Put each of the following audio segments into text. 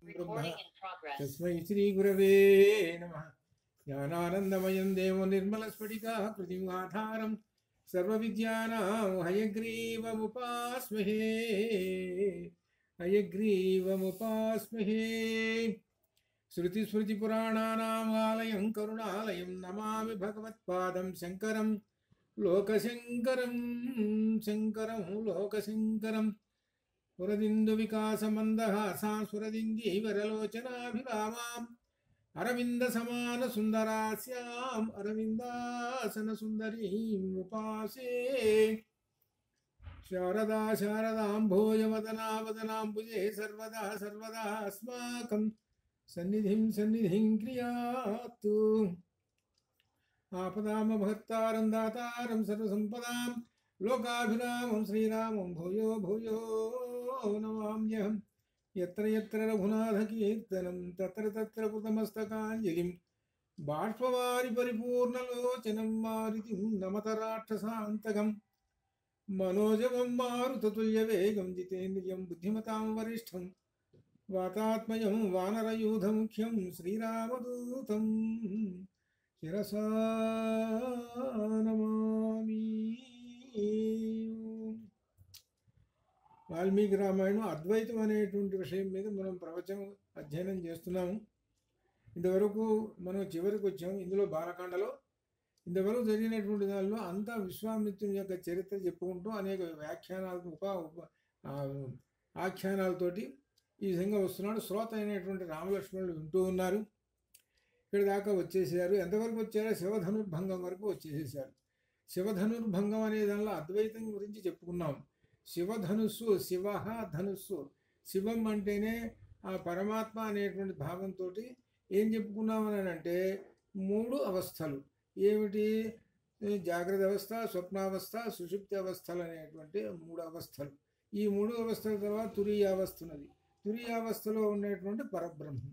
ब्रह्म तस्मै श्रीगुरवे नमः। ज्ञानानन्दमयं देवं निर्मलस्फटिकाकृतिम् आधारं सर्वविद्यानां हयग्रीवमुपास्महे हयग्रीवमुपास्महे। श्रुतिस्मृतिपुराणानाम् आलयं करुणालयं नमामि भगवत्पादं शङ्करं लोकशङ्करं शङ्करं लोकशङ्करं। पुरदिन्दुविकासमन्दहासां सुरदिन्दीवरलोचनाभिरामाम् अरविन्दसमानसुन्दरास्याम् अरविन्दासनसुन्दरीम् उपासे। शारदा शारदाम्भोजवदना वदनाम्बुजे सर्वदा सर्वदा अस्माकं सन्निधिं क्रियातु। आपदामभक्तारं दातारं सर्वसम्पदां लोकाभिरामं श्रीरामं भूयो भूयो नमाम्यहम्। यत्र यत्र रघुनाथकीर्तनं तत्र तत्र कृतमस्तकाञ्जलिं बाष्पवारि परिपूर्णलोचनं मारुतिं नमत राक्षसान्तकम्। मनोजवं मारुततुल्यवेगं जितेन्द्रियं बुद्धिमतां वरिष्ठं वातात्मजं वानरयूथमुख्यं श्रीरामदूतं शिरसा नमामि। వాల్మీకి రామాయణం అద్వైతం అనేటువంటి విషయం మీద మనం ప్రవచనం అధ్యయనం చేస్తున్నాము. ఇంతవరకు మనం చివరికి వచ్చాము. ఇందులో బాలకాండలో ఇంతవరకు జరిగినటువంటి దానిలో అంతా విశ్వామిత్రుని యొక్క చరిత్ర చెప్పుకుంటూ అనేక వ్యాఖ్యానాలతో ఆఖ్యానాలతోటి ఈ విధంగా వస్తున్నాడు. శ్రోత అయినటువంటి రామలక్ష్మణులు వింటూ ఉన్నారు. ఇక్కడ దాకా వచ్చేసారు. ఎంతవరకు వచ్చారో శివధనుర్భంగం వరకు వచ్చేసేసారు. శివధనుర్భంగం అనే దానిలో అద్వైతం గురించి చెప్పుకున్నాం. శివధనుస్సు, శివ ధనుస్సు, శివం అంటేనే ఆ పరమాత్మ అనేటువంటి భావంతో ఏం చెప్పుకున్నామని అంటే 3 అవస్థలు ఏమిటి? జాగ్రత్త అవస్థ, స్వప్నావస్థ, సుషుప్తి అవస్థలు అనేటువంటి 3 అవస్థలు. ఈ 3 అవస్థల తర్వాత తురీయావస్థ ఉన్నది. తురీయావస్థలో ఉండేటువంటి పరబ్రహ్మం.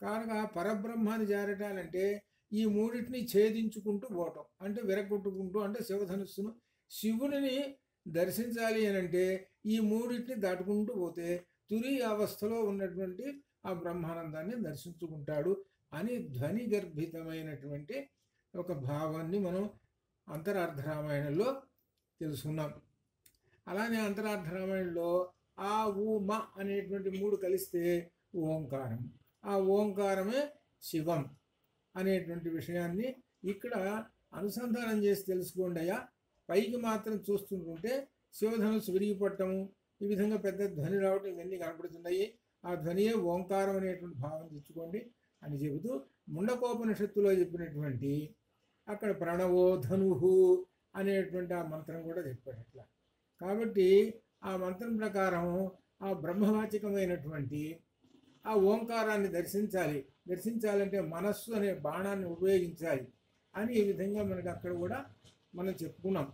కనుక పరబ్రహ్మాన్ని చేరటాలంటే ఈ మూడింటిని ఛేదించుకుంటూ పోవటం, అంటే విరగొట్టుకుంటూ, అంటే శివధనుస్సును శివుని దర్శించాలి అని అంటే ఈ మూడింటిని దాటుకుంటూ పోతే తురీయ అవస్థలో ఉన్నటువంటి ఆ బ్రహ్మానందాన్ని దర్శించుకుంటాడు అని ధ్వని గర్భితమైనటువంటి ఒక భావాన్ని మనం అంతరార్థ రామాయణంలో తెలుసుకున్నాం. అలానే అంతరార్థ రామాయణంలో ఆ ఊ మ అనేటువంటి 3 కలిస్తే ఓంకారం. ఆ ఓంకారమే శివం అనేటువంటి విషయాన్ని ఇక్కడ అనుసంధానం చేసి తెలుసుకోండి అయ్యా. పైకి మాత్రం చూస్తుంటే శివధనుస్సు విరిగిపట్టము, ఈ విధంగా పెద్ద ధ్వని రావటం ఇవన్నీ కనపడుతున్నాయి. ఆ ధ్వనియే ఓంకారం అనేటువంటి భావం తెచ్చుకోండి అని చెబుతూ ముండకోపనిషత్తులో చెప్పినటువంటి అక్కడ ప్రణవో ధనుహు అనేటువంటి ఆ మంత్రం కూడా చెప్పాడు అట్లా. కాబట్టి ఆ మంత్రం ప్రకారం ఆ బ్రహ్మవాచకమైనటువంటి ఆ ఓంకారాన్ని దర్శించాలంటే మనస్సు అనే బాణాన్ని ఉపయోగించాలి అని ఈ విధంగా మనకి అక్కడ కూడా మనం చెప్పుకున్నాం.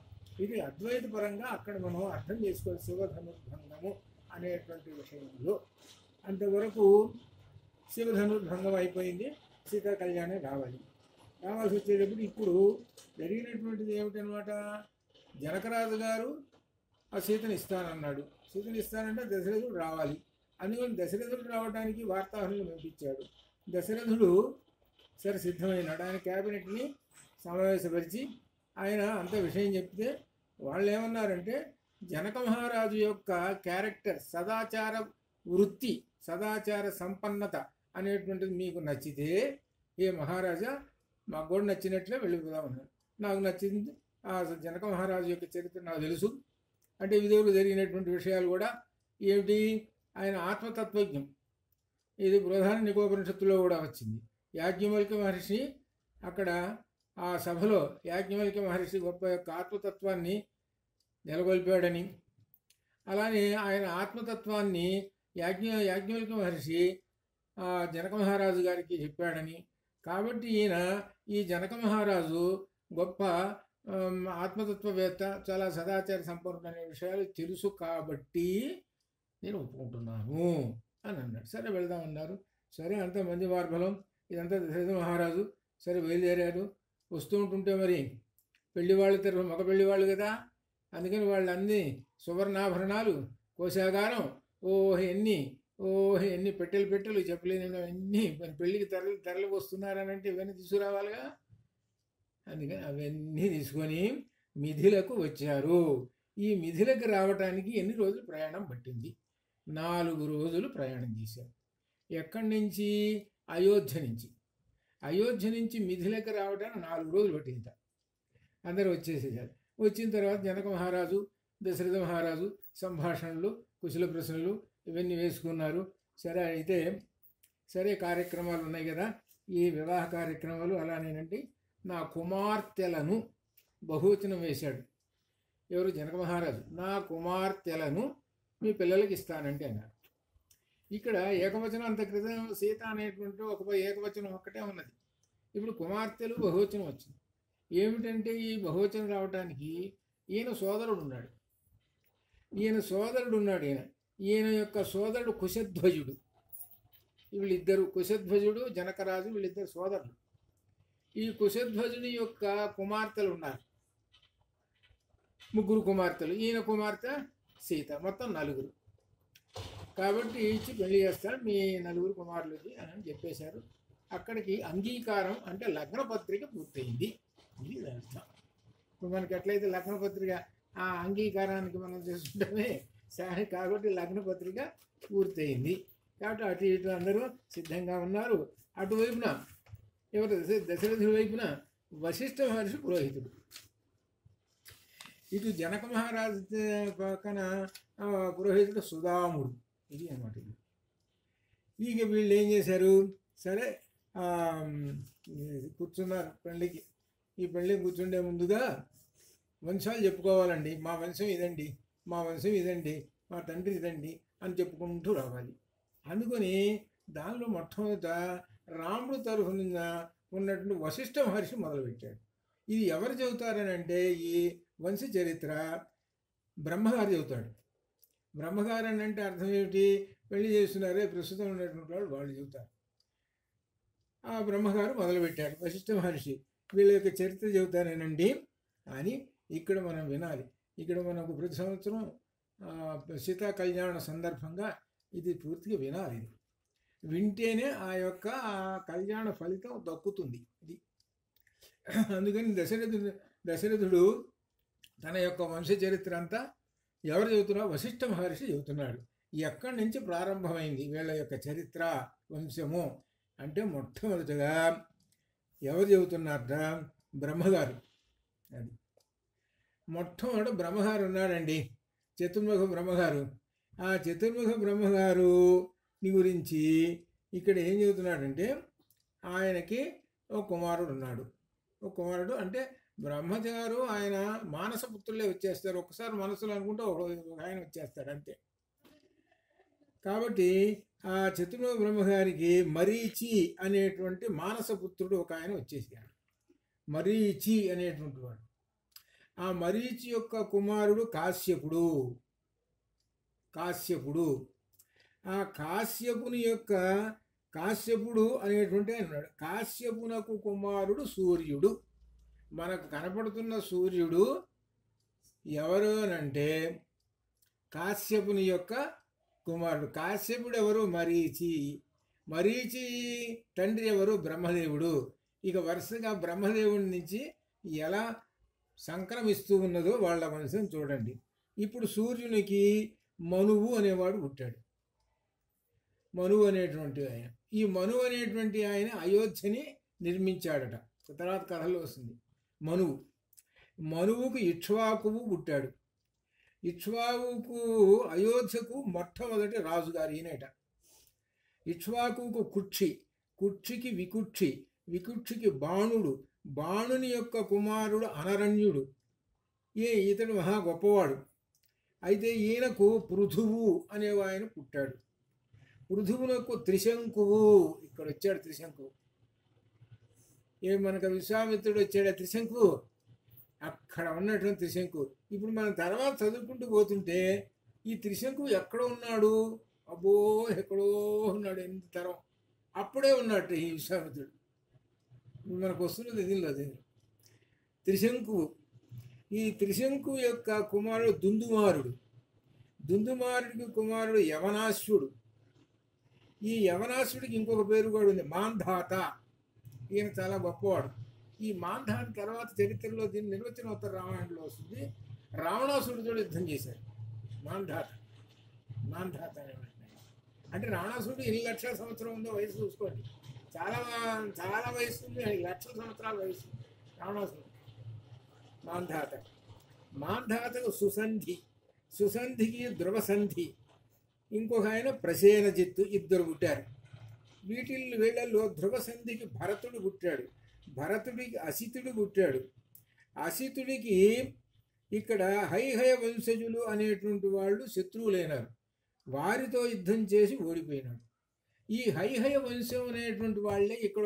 ఇది అద్వైత పరంగా అక్కడ మనం అర్థం చేసుకోవాలి శివధనుర్భంగము అనేటువంటి విషయంలో. అంతవరకు శివధనుర్భంగం అయిపోయింది. సీతా కళ్యాణం రావాల్సి వచ్చేటప్పుడు ఇప్పుడు జరిగినటువంటిది ఏమిటనమాట? జనకరాజు గారు ఆ సీతను ఇస్తానన్నాడు. సీతను ఇస్తానంటే దశరథుడు రావాలి. అందుకని దశరథుడు రావడానికి వార్తాహరులను పంపించాడు. దశరథుడు సరే సిద్ధమైనాడు. ఆయన క్యాబినెట్ని సమావేశపరిచి ఆయన అంత విషయం చెప్తే వాళ్ళు ఏమన్నారంటే జనక మహారాజు యొక్క క్యారెక్టర్, సదాచార వృత్తి, సదాచార సంపన్నత అనేటువంటిది మీకు నచ్చితే ఏ మహారాజా మాకు కూడా నచ్చినట్లే వెళ్ళిపోదామన్నారు. నాకు నచ్చింది ఆ జనక మహారాజు యొక్క చరిత్ర నాకు తెలుసు. అంటే విధులు జరిగినటువంటి విషయాలు కూడా ఏమిటి? ఆయన ఆత్మతత్వజ్ఞం. ఇది బృహదారణ్యకోపనిషత్తులో కూడా వచ్చింది. యాజ్ఞవల్క్య మహర్షి అక్కడ ఆ సభలో యాజ్ఞవల్క్య మహర్షి గొప్ప యొక్క ఆత్మతత్వాన్ని నెలకొల్పాడని, అలానే ఆయన ఆత్మతత్వాన్ని యాజ్ఞవల్క్య మహర్షి జనక మహారాజు గారికి చెప్పాడని. కాబట్టి ఈయన ఈ జనక మహారాజు గొప్ప ఆత్మతత్వవేత్త, చాలా సదాచార సంపన్నుడు అనే విషయాలు తెలుసు కాబట్టి నేను ఒప్పుకుంటున్నాను అని అన్నాడు. సరే వెళ్దామన్నారు. సరే అంత మంది మార్బలం ఇదంతా దశరథ మహారాజు సరే బయలుదేరారు. వస్తూ ఉంటుంటే మరి పెళ్లివాళ్ళు తరఫు మగ పెళ్లివాళ్ళు కదా, అందుకని వాళ్ళు అన్ని సువర్ణాభరణాలు, కోశాగారం, ఎన్ని ఓహ్! ఎన్ని పెట్టెలు పెట్టెలు చెప్పలేని అన్నీ మరి పెళ్ళికి తరలి వస్తున్నారనంటే ఇవన్నీ తీసుకురావాలిగా. అందుకని అవన్నీ తీసుకొని మిథిలకు వచ్చారు. ఈ మిథిలకు రావటానికి ఎన్ని రోజులు ప్రయాణం పట్టింది? 4 రోజులు ప్రయాణం చేశారు. ఎక్కడి నుంచి? అయోధ్య నుంచి. అయోధ్య నుంచి మిథిలకు రావడానికి 4 రోజులు పట్టింది. అందరూ వచ్చేసేసారు. వచ్చిన తర్వాత జనక మహారాజు, దశరథ మహారాజు సంభాషణలు, కుశల ప్రశ్నలు ఇవన్నీ వేసుకున్నారు. సరే అయితే సరే కార్యక్రమాలు ఉన్నాయి కదా, ఈ వివాహ కార్యక్రమాలు అలానేనండి. నా కుమార్తెలను బహువచనం వేశాడు. ఎవరు? జనక మహారాజు. నా కుమార్తెలను మీ పిల్లలకి ఇస్తానంటే అన్నారు. ఇక్కడ ఏకవచనం అంత క్రితం సీత అనేటువంటి ఒక ఏకవచనం ఒక్కటే ఉన్నది. ఇప్పుడు కుమార్తెలు బహువచనం వచ్చింది. ఏమిటంటే ఈ బహువచనం రావడానికి ఈయన సోదరుడు ఉన్నాడు. ఈయన యొక్క సోదరుడు కుశధ్వజుడు. వీళ్ళిద్దరు, కుశధ్వజుడు జనకరాజు, వీళ్ళిద్దరు సోదరులు. ఈ కుశధ్వజుని యొక్క కుమార్తెలు ఉన్నారు, 3 కుమార్తెలు. ఈయన కుమార్తె సీత, మొత్తం 4. కాబట్టి ఇచ్చి పెళ్లి చేస్తాను మీ 4 కుమారులకి అని చెప్పేశారు. అక్కడికి అంగీకారం అంటే లగ్న పత్రిక పూర్తయింది. ఇది అర్థం. ఇప్పుడు మనకి ఎట్లయితే లగ్న పత్రిక ఆ అంగీకారానికి మనం చేసుకుంటామే సరే, కాబట్టి లగ్న పత్రిక పూర్తయింది. కాబట్టి అటు ఇటు అందరూ సిద్ధంగా ఉన్నారు. అటువైపున ఎవరు? దశరథుడి వైపున వశిష్ఠ మహర్షి పురోహితుడు. ఇటు జనక మహారాజు పక్కన పురోహితుడు సుధాముడు. ఇది అన్నమాట. ఇక వీళ్ళు ఏం చేశారు? సరే కూర్చున్నారు పెళ్ళికి. ఈ పెళ్ళికి కూర్చుండే ముందుగా వంశాలు చెప్పుకోవాలండి. మా వంశం ఇదండి, మా వంశం ఇదండి, మా తండ్రి ఇదండి అని చెప్పుకుంటూ రావాలి. అందుకని దానిలో మొట్టమొదట రాముడు తరఫున ఉన్నటువంటి వశిష్ఠ మహర్షి మొదలుపెట్టాడు. ఇది ఎవరు చెబుతారని అంటే ఈ వంశ చరిత్ర బ్రహ్మగారు చెబుతాడు. బ్రహ్మగారు అని అంటే అర్థం ఏమిటి? పెళ్లి చేస్తున్నారే ప్రస్తుతం ఉన్నటువంటి వాళ్ళు చెబుతారు. ఆ బ్రహ్మగారు మొదలుపెట్టారు, వశిష్ఠ మహర్షి వీళ్ళ యొక్క చరిత్ర చెబుతానేనండి అని ఇక్కడ మనం వినాలి. ఇక్కడ మనకు ప్రతి సంవత్సరం సీతా కళ్యాణ సందర్భంగా ఇది పూర్తిగా వినాలి. వింటేనే ఆ యొక్క కళ్యాణ ఫలితం దక్కుతుంది. ఇది అందుకని దశరథుడు తన యొక్క వంశ చరిత్ర అంతా ఎవరు చెబుతున్నారు? వశిష్ఠ మహర్షి చెబుతున్నాడు. ఎక్కడి నుంచి ప్రారంభమైంది వీళ్ళ యొక్క చరిత్ర వంశము అంటే మొట్టమొదటిగా ఎవరు చెబుతున్నారట? బ్రహ్మగారు. అది మొట్టమొదటి బ్రహ్మగారు ఉన్నాడండి, చతుర్ముఖ బ్రహ్మగారు. ఆ చతుర్ముఖ బ్రహ్మగారు గురించి ఇక్కడ ఏం చెబుతున్నాడంటే ఆయనకి ఒక కుమారుడు ఉన్నాడు. ఒక కుమారుడు అంటే బ్రహ్మగారు ఆయన మానసపుత్రులే వచ్చేస్తారు. ఒకసారి మనసులో అనుకుంటే ఒక ఆయన వచ్చేస్తాడు అంతే. కాబట్టి ఆ చతుర్ముఖ బ్రహ్మగారికి మరీచి అనేటువంటి మానసపుత్రుడు ఒక ఆయన వచ్చేసాడు. మరీచి అనేటువంటి వాడు. ఆ మరీచి యొక్క కుమారుడు కాశ్యపుడు. ఆ కాశ్యపుడు అనేటువంటి ఆయన ఉన్నాడు. కాశ్యపునకు కుమారుడు సూర్యుడు. మనకు కనపడుతున్న సూర్యుడు ఎవరు అనంటే కాశ్యపుని యొక్క కుమారుడు. కాశ్యపుడు ఎవరు? మరీచి తండ్రి ఎవరు? బ్రహ్మదేవుడు. ఇక వరుసగా బ్రహ్మదేవుడి నుంచి ఎలా సంక్రమిస్తూ ఉన్నదో వాళ్ళ వంశం చూడండి. ఇప్పుడు సూర్యునికి మనువు అనేవాడు పుట్టాడు. మనువు అనేటువంటి ఆయన, ఈ మనువు అనేటువంటి ఆయన అయోధ్యని నిర్మించాడట. తర్వాత కథలో వస్తుంది. మనువుకు ఇక్ష్వాకువు పుట్టాడు. ఇక్ష్వాకుకు అయోధ్యకు మొట్టమొదటి రాజుగారు ఈయనట. ఇక్ష్వాకుకు కుక్షికి వికుక్షికి బాణుడు, బాణుని యొక్క కుమారుడు అనరణ్యుడు. ఇతడు మహా గొప్పవాడు. అయితే ఈయనకు పృథువు అనేవాయన పుట్టాడు. పృథువునకు త్రిశంకువు. ఇక్కడ వచ్చాడు త్రిశంకువు. మనకు విశ్వామిత్రుడు వచ్చాడు త్రిశంకువు. అక్కడ ఉన్నటువంటి త్రిశంకువు. ఇప్పుడు మనం తర్వాత చదువుకుంటూ పోతుంటే ఈ త్రిశంకువు ఎక్కడ ఉన్నాడు? అబ్బో ఎక్కడో ఉన్నాడు. ఎంత తరం అప్పుడే ఉన్నట్టు ఈ విశ్వామిత్రుడు. మనకు వస్తున్నది దీనిలో త్రిశంకువు. ఈ త్రిశంకు యొక్క కుమారుడు దుందుమారుడికి కుమారుడు యవనాశ్వుడు. ఈ యవనాసుడికి ఇంకొక పేరు కూడా ఉంది, మాంధాత. ఈయన చాలా గొప్పవాడు. ఈ మాంధాత తర్వాత చరిత్రలో దీని నిర్వచనోత్తర రామాయణంలో వస్తుంది. రావణాసుడితో యుద్ధం చేశారు మాంధాత. మాంధాత అంటే రావణాసుడు ఎన్ని లక్షల సంవత్సరం ఉందో వయసు చూసుకోండి. చాలా చాలా వయసు ఉంది, 5 లక్షల సంవత్సరాల వయసు రావణాసుడు. మాంధాత. మాంధాతకు సుసంధి, సుసంధికి ధ్రువసంధి, ఇంకొక ఆయన ప్రసేనజిత్తు, ఇద్దరు పుట్టారు. వీళ్ళల్లో ధ్రువసంధికి భరతుడు పుట్టాడు, భరతుడికి అసితుడు పుట్టాడు. అసితుడికి ఇక్కడ హైహయ వంశజులు అనేటువంటి వాళ్ళు శత్రువులైనారు, వారితో యుద్ధం చేసి ఓడిపోయినాడు. ఈ హైహయ వంశం అనేటువంటి వాళ్ళే ఇక్కడ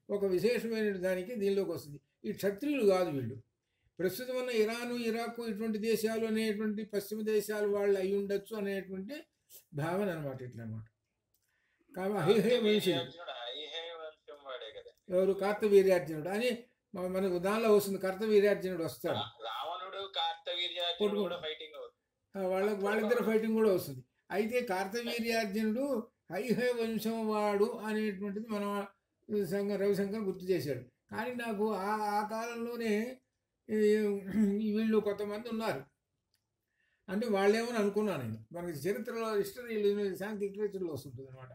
ఒక విశేషమైన దానికి దీనిలోకి వస్తుంది. ఈ క్షత్రియులు కాదు వీళ్ళు. ప్రస్తుతం ఉన్న ఇరాను, ఇరాకు ఇటువంటి దేశాలు అనేటువంటి పశ్చిమ దేశాలు వాళ్ళు అయి ఉండొచ్చు అనేటువంటి భావన అనమాట. ఇట్లా అనమాట. కాబట్టి హైహయ వంశం ఎవరు? కార్తవీర్యార్జునుడు అని మనకు దానిలో వస్తుంది. కార్తవీర్యార్జునుడు వస్తాడు, వాళ్ళిద్దరు ఫైటింగ్ కూడా వస్తుంది. అయితే కార్తవీర్యార్జునుడు హైహయ వంశం వాడు అనేటువంటిది మన రవిశంకర్ గుర్తు చేశాడు. కానీ నాకు ఆ కాలంలోనే వీళ్ళు కొంతమంది ఉన్నారు అంటే వాళ్ళేమని అనుకున్నాను నేను. మనకి చరిత్రలో హిస్టరీ సాంఘిక లిటరేచర్లో వస్తుంటుంది అనమాట.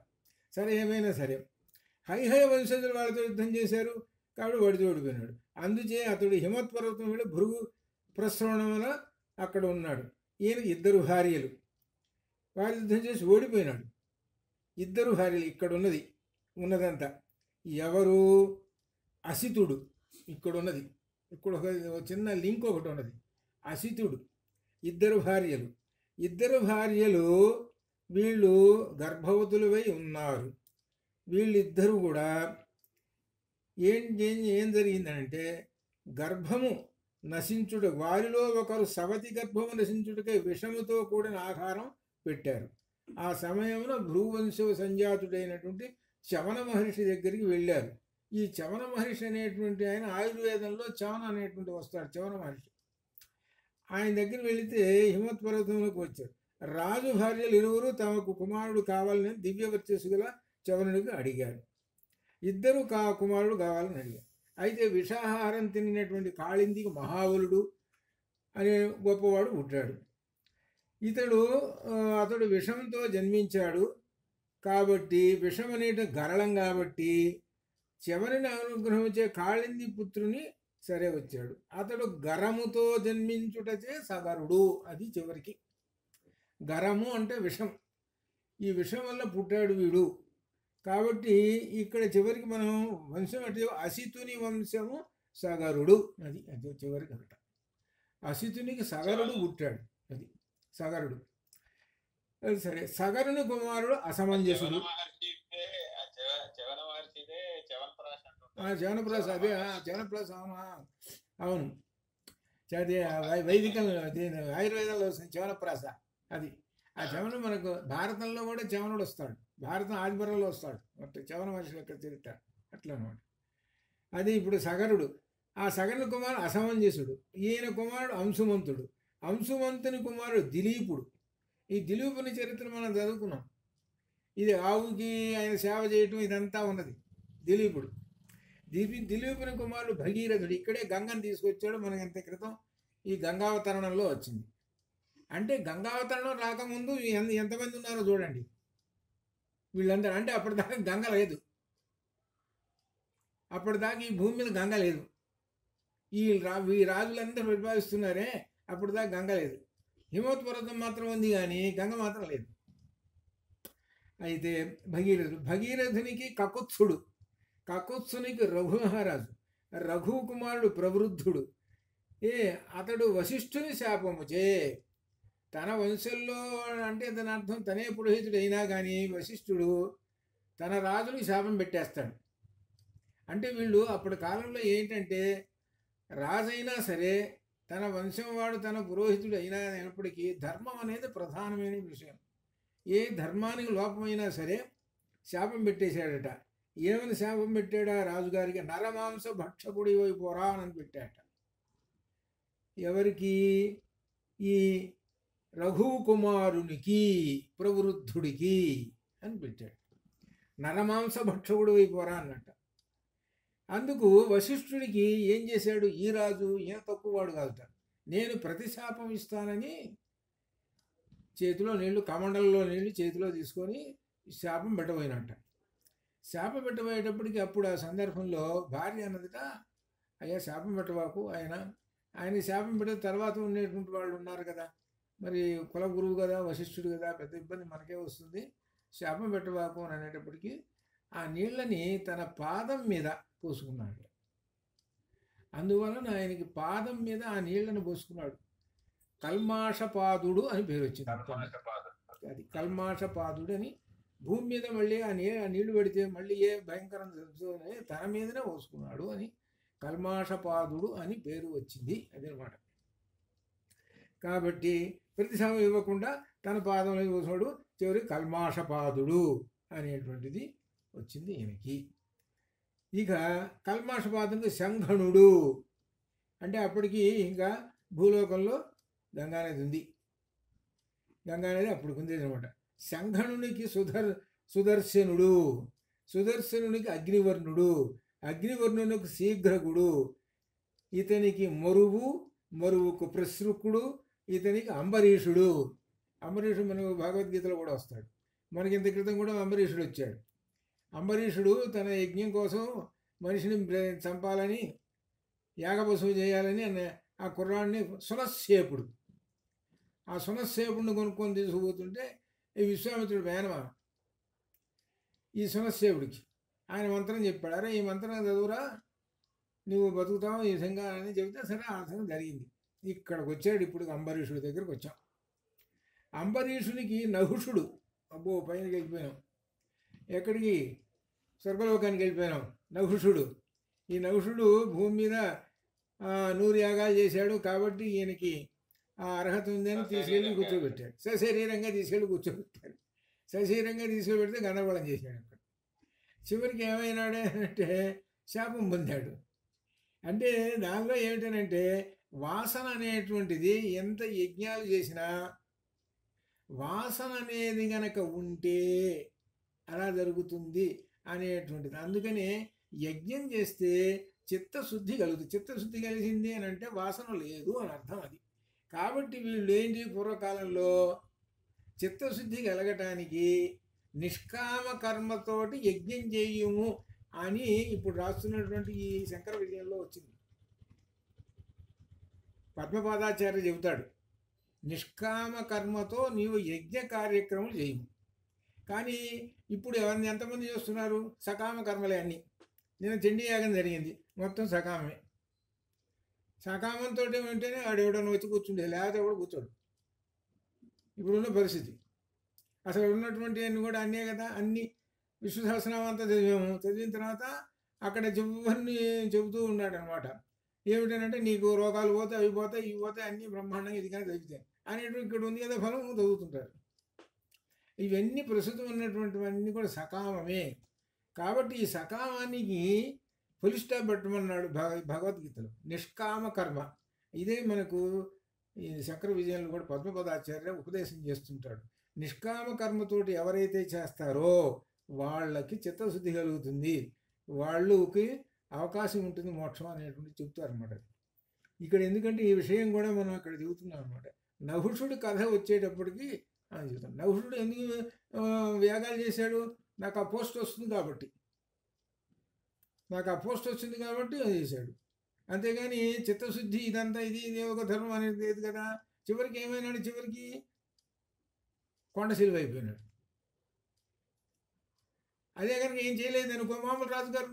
సరే, ఏమైనా సరే హైహయ వంశజులు వాళ్ళతో యుద్ధం చేశారు కాబట్టి వాడితో ఓడిపోయినాడు. అందుచే అతడు హిమత్పర్వతం వెళ్ళి భృగు ప్రశ్రవణం వల్ల అక్కడ ఉన్నాడు. ఈయన ఇద్దరు భార్యలు, వారు యుద్ధం చేసి ఓడిపోయినాడు. ఇద్దరు భార్యలు ఇక్కడ ఉన్నదంతా ఎవరు? అసితుడు. ఇక్కడ ఉన్నది, ఇక్కడ ఒక చిన్న లింక్ ఒకటి ఉన్నది. అసితుడు, ఇద్దరు భార్యలు వీళ్ళు గర్భవతులవై ఉన్నారు. వీళ్ళిద్దరూ కూడా ఏం జరిగిందంటే గర్భము నశించుట, వారిలో ఒకరు సవతి గర్భము నశించుటకై విషముతో కూడిన ఆహారం పెట్టారు. ఆ సమయంలో భృగువంశ సంజాతుడైనటువంటి చవన మహర్షి దగ్గరికి వెళ్ళారు. ఈ చవన మహర్షి అనేటువంటి ఆయన ఆయుర్వేదంలో చవన అనేటువంటి వస్తాడు. చవన మహర్షి ఆయన దగ్గర వెళితే హిమత్ పర్వతంలోకి వచ్చారు. రాజు భార్యలు ఇరువురు తమకు కుమారుడు కావాలని దివ్యవర్చస్సు గల చవనుడికి అడిగారు. ఇద్దరు కుమారుడు కావాలని అడిగారు. అయితే విషాహారం తిన్నటువంటి కాళిందికి మహాబలుడు అనే గొప్పవాడు పుట్టాడు. అతడు విషంతో జన్మించాడు కాబట్టి, విషం అనేటి గరళం కాబట్టి చవనిని అనుగ్రహించే కాళింది పుత్రుని సరే వచ్చాడు. అతడు గరముతో జన్మించుటచే సగరుడు. అది చివరికి గరము అంటే విషం, ఈ విషం వల్ల పుట్టాడు వీడు. కాబట్టి ఇక్కడ చివరికి మనం వంశం అంటే అసితుని వంశము సగరుడు. అది చివరికి అంట. అసితునికి సగరుడు పుట్టాడు, అది సగరుడు. సరే, సగరుని కుమారుడు అసమంజసుడు. చవనప్రాస, అదే చవనప్రాస. అవును, అదే వైదికంలో ఆయుర్వేదంలో వస్తుంది చవనప్రాస. అది ఆ చవనం మనకు భారతంలో కూడా చవనుడు వస్తాడు, భారతం ఆదిపర్వంలో వస్తాడు. అంటే చవన మనిషి యొక్క చరిత్ర అట్లా అనమాట. అది ఇప్పుడు సగరుడు. ఆ సగరుని కుమారుడు అసమంజసుడు. ఈయన కుమారుడు అంశుమంతుడు. అంశుమంతుని కుమారుడు దిలీపుడు. ఈ దిలీపుని చరిత్ర మనం చదువుకున్నాం. ఇది ఆవుకి ఆయన సేవ చేయటం ఇదంతా ఉన్నది. దిలీపుని కుమారుడు భగీరథుడు. ఇక్కడే గంగను తీసుకొచ్చాడు. మనకి ఎంత క్రితం ఈ గంగావతరణంలో వచ్చింది. అంటే గంగావతరణం రాకముందు ఎంతమంది ఉన్నారో చూడండి వీళ్ళందరూ. అంటే అప్పటిదాకా గంగ లేదు, అప్పటిదాకా ఈ భూమి మీద గంగ లేదు. ఈ రాజులందరూ పరిపాలిస్తున్నారే, అప్పటిదాకా గంగ లేదు. హిమవత్ పర్వతం మాత్రం ఉంది కానీ గంగ మాత్రం లేదు. అయితే భగీరథునికి కకుత్సుడు, కకుత్సునికి రఘు మహారాజు, రఘు కుమారుడు ప్రవృద్ధుడు. అతడు వశిష్ఠుని శాపముచే, తన వంశంలో అంటే తన అర్థం తనే పురోహితుడు అయినా కానీ వశిష్ఠుడు తన రాజుని శాపం పెట్టేస్తాడు. అంటే వీళ్ళు అప్పటి కాలంలో ఏంటంటే రాజైనా సరే తన వంశం వాడు తన పురోహితుడు అయినప్పటికీ ధర్మం అనేది ప్రధానమైన విషయం. ఏ ధర్మానికి లోపమైనా సరే శాపం పెట్టేశాడట. ఏమని శాపం పెట్టాడా రాజుగారికి? నరమాంస భక్షకుడి వైపోరా అని పెట్టాట. ఎవరికి? ఈ రఘు కుమారునికి ప్రవృద్ధుడికి అని పెట్టాడు. నరమాంస భక్షకుడు అయిపోరా అన్నట్ట. అందుకు వశిష్ఠుడికి ఏం చేశాడు, ఈ రాజు ఈయన తక్కువవాడు కాదుట, నేను ప్రతిశాపం ఇస్తానని చేతిలో నీళ్లు, కమండలలో నీళ్లు చేతిలో తీసుకొని శాపం పెట్టబోయినట్ట. శాపం పెట్టబోయేటప్పటికి అప్పుడు ఆ సందర్భంలో భార్య అన్నదిట, అయ్యా శాపం పెట్టవాకు, ఆయన శాపం పెట్టిన తర్వాత ఉండేటువంటి వాళ్ళు ఉన్నారు కదా, మరి కుల గురువు కదా, వశిష్ఠుడు కదా, పెద్ద ఇబ్బంది మనకే వస్తుంది, శాపం పెట్టవాకు అని అనేటప్పటికీ ఆ నీళ్ళని తన పాదం మీద పోసుకున్నాడు. అందువలన ఆయనకి పాదం మీద ఆ నీళ్లను పోసుకున్నాడు. కల్మాషపాదుడు అని పేరు వచ్చింది. అది కల్మాషపాదుడు అని. భూమి మీద మళ్ళీ ఆ నీళ్లు పెడితే మళ్ళీ ఏ భయంకరం జరుగుతుందని తన మీదనే పోసుకున్నాడు అని కల్మాషపాదుడు అని పేరు వచ్చింది. అదనమాట. కాబట్టి ప్రతిశాపం ఇవ్వకుండా తన పాదంలో పోసాడు, చివరి కల్మాషపాదుడు అనేటువంటిది వచ్చింది ఈయనకి. ఇక కల్మాషపాదునికి శంఖణుడు అంటే అప్పటికి ఇంకా భూలోకంలో గంగానది ఉంది. గంగానది అప్పుడు ఉంది అనమాట. శంఖణునికి సుదర్శనుడు, సుదర్శనునికి అగ్నివర్ణుడు, అగ్నివర్ణునికి శీఘ్రకుడు, ఇతనికి మరువుకు ప్రసృకుడు, ఇతనికి అంబరీషుడు. అంబరీషుడు మనకు భగవద్గీతలో కూడా వస్తాడు. మనకి ఇంత క్రితం కూడా అంబరీషుడు వచ్చాడు. అంబరీషుడు తన యజ్ఞం కోసం మనిషిని చంపాలని, యాగపశువు చేయాలని ఆ కుర్రాడిని సునశ్శేపుడు, ఆ సునశ్శేపుడిని కొనుక్కొని తీసుకుపోతుంటే ఈ విశ్వామిత్రుడు మేనమా ఈ సునశ్శేపుడికి ఆయన మంత్రం చెప్పాడు, అరే ఈ మంత్రం చదువురా నువ్వు బతుకుతావు ఈ విధంగా అని చెబితే సరే ఆ విధంగా జరిగింది. ఇక్కడికి వచ్చాడు. ఇప్పుడు అంబరీషుడి దగ్గరికి వచ్చాం. అంబరీషునికి నహుషుడు, అబ్బో పైనకి వెళ్ళిపోయినాం, ఎక్కడికి, స్వర్గలోకానికి వెళ్ళిపోయినాం. నహుషుడు, ఈ నహుషుడు భూమి మీద 100 యాగాలు చేశాడు కాబట్టి ఈయనకి ఆ అర్హత ఉందని తీసుకెళ్ళి కూర్చోబెట్టాడు. సశరీరంగా తీసుకెళ్ళి కూర్చోబెట్టాడు. సశరీరంగా తీసుకుబెడితే గందరగోళం చేశాడు. అక్కడ చివరికి ఏమైనాడే అంటే శాపం పొందాడు. అంటే దానిలో ఏమిటనంటే వాసన అనేటువంటిది ఎంత యజ్ఞాలు చేసినా వాసన అనేది గనక ఉంటే అలా జరుగుతుంది అనేటువంటిది. అందుకనే యజ్ఞం చేస్తే చిత్తశుద్ధి కలుగుతుంది. చిత్తశుద్ధి కలిసింది అని అంటే వాసన లేదు అని అర్థం. అది కాబట్టి వీళ్ళు ఏంటి, పూర్వకాలంలో చిత్తశుద్ధి కలగటానికి నిష్కామ కర్మతోటి యజ్ఞం చేయము అని ఇప్పుడు రాస్తున్నటువంటి ఈ శంకర విజయంలో వచ్చింది. పద్మపాదాచార్య చెబుతాడు, నిష్కామ కర్మతో నీవు యజ్ఞ కార్యక్రమం చేయము. కానీ ఇప్పుడు ఎంతమంది చేస్తున్నారు, సకామ కర్మలే అన్నీ. నేను చండీ యాగం జరిగింది, మొత్తం సకామమే. సకామంతో ఉంటేనే ఆడెవడన్నా వచ్చి కూర్చుండే, లేకపోతే కూడా కూర్చోడు. ఇప్పుడున్న పరిస్థితి. అసలు ఉన్నటువంటి అన్ని కూడా అన్నే కదా, అన్ని విష్ణు సహస్రనామం అంతా చదివాము. చదివిన తర్వాత అక్కడ చివరిని చెబుతూ ఉన్నాడు అనమాట. ఏమిటనంటే నీకు రోగాలు పోతే అవి పోతాయి, ఇవి పోతాయి, అన్నీ బ్రహ్మాండంగా ఇది కానీ చదివితాయి అనేటువంటి ఇక్కడ ఉంది కదా ఫలం, చదువుతుంటారు. ఇవన్నీ ప్రస్తుతం ఉన్నటువంటివన్నీ కూడా సకామమే. కాబట్టి ఈ సకామానికి ఫుల్ స్టాప్ పెట్టమన్నాడు భగవద్గీతలో. నిష్కామ కర్మ ఇదే మనకు ఈ శంకర విజయంలో కూడా పద్మపదాచార్య ఉపదేశం చేస్తుంటాడు. నిష్కామ కర్మతోటి ఎవరైతే చేస్తారో వాళ్ళకి చిత్తశుద్ధి కలుగుతుంది, వాళ్ళకి అవకాశం ఉంటుంది మోక్షం అనేటువంటి చెప్తారన్నమాట. ఇక్కడ ఎందుకంటే ఈ విషయం కూడా మనం అక్కడ చెబుతున్నాం అనమాట. నహుషుడి కథ వచ్చేటప్పటికి చెబుతాం. నహుషుడు ఎందుకు యాగాలు చేశాడు, నాకు ఆ పోస్ట్ వస్తుంది కాబట్టి, అది చేశాడు. అంతేగాని చిత్తశుద్ధి ఇదంతా ఇది ఒక ధర్మం అనేది లేదు కదా. చివరికి ఏమైనాడు, చివరికి కొండశిలువ అయిపోయినాడు. అదే కనుక ఏం చేయలేదు అనుకో, మామూలు రాజుగారు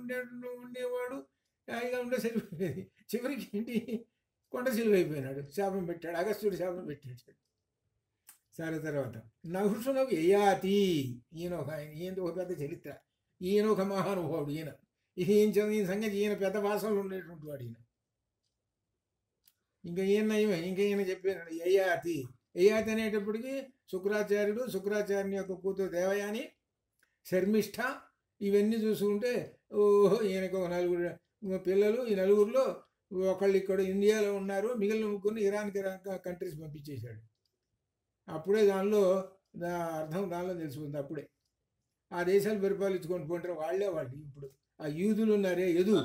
ఉండేవాడు, హాయిగా ఉండే సరిపోయేది. చివరికి ఏంటి, కొండశిలువ అయిపోయినాడు. శాపం పెట్టాడు, అగస్త్యుడు శాపం పెట్టాడు. సరే తర్వాత నహుషునకు యయాతి, ఈయన ఒక పెద్ద చరిత్ర, ఈయన ఒక మహానుభావుడు. ఈయన సంగతి ఈయన పెద్ద భాషలో ఉండేటువంటి వాడు. ఇంకా ఈయన చెప్పాడు యయాతి. యయాతి అనేటప్పటికి శుక్రాచార్యుని యొక్క కూతురు దేవయాని, శర్మిష్ఠ, ఇవన్నీ చూసుకుంటే ఓహో ఈయనకు 4 పిల్లలు. ఈ 4గురిలో ఒకళ్ళు ఇక్కడ ఇండియాలో ఉన్నారు, మిగిలిన 3 ఇరాన్కి కంట్రీస్ పంపించేశాడు. అప్పుడే దానిలో అర్థం దానిలో తెలిసిపోతుంది. అప్పుడే ఆ దేశాలు పరిపాలించుకొని పోంటారు వాళ్ళే వాళ్ళు. ఇప్పుడు ఆ యూదులు ఉన్నారే, యూదులు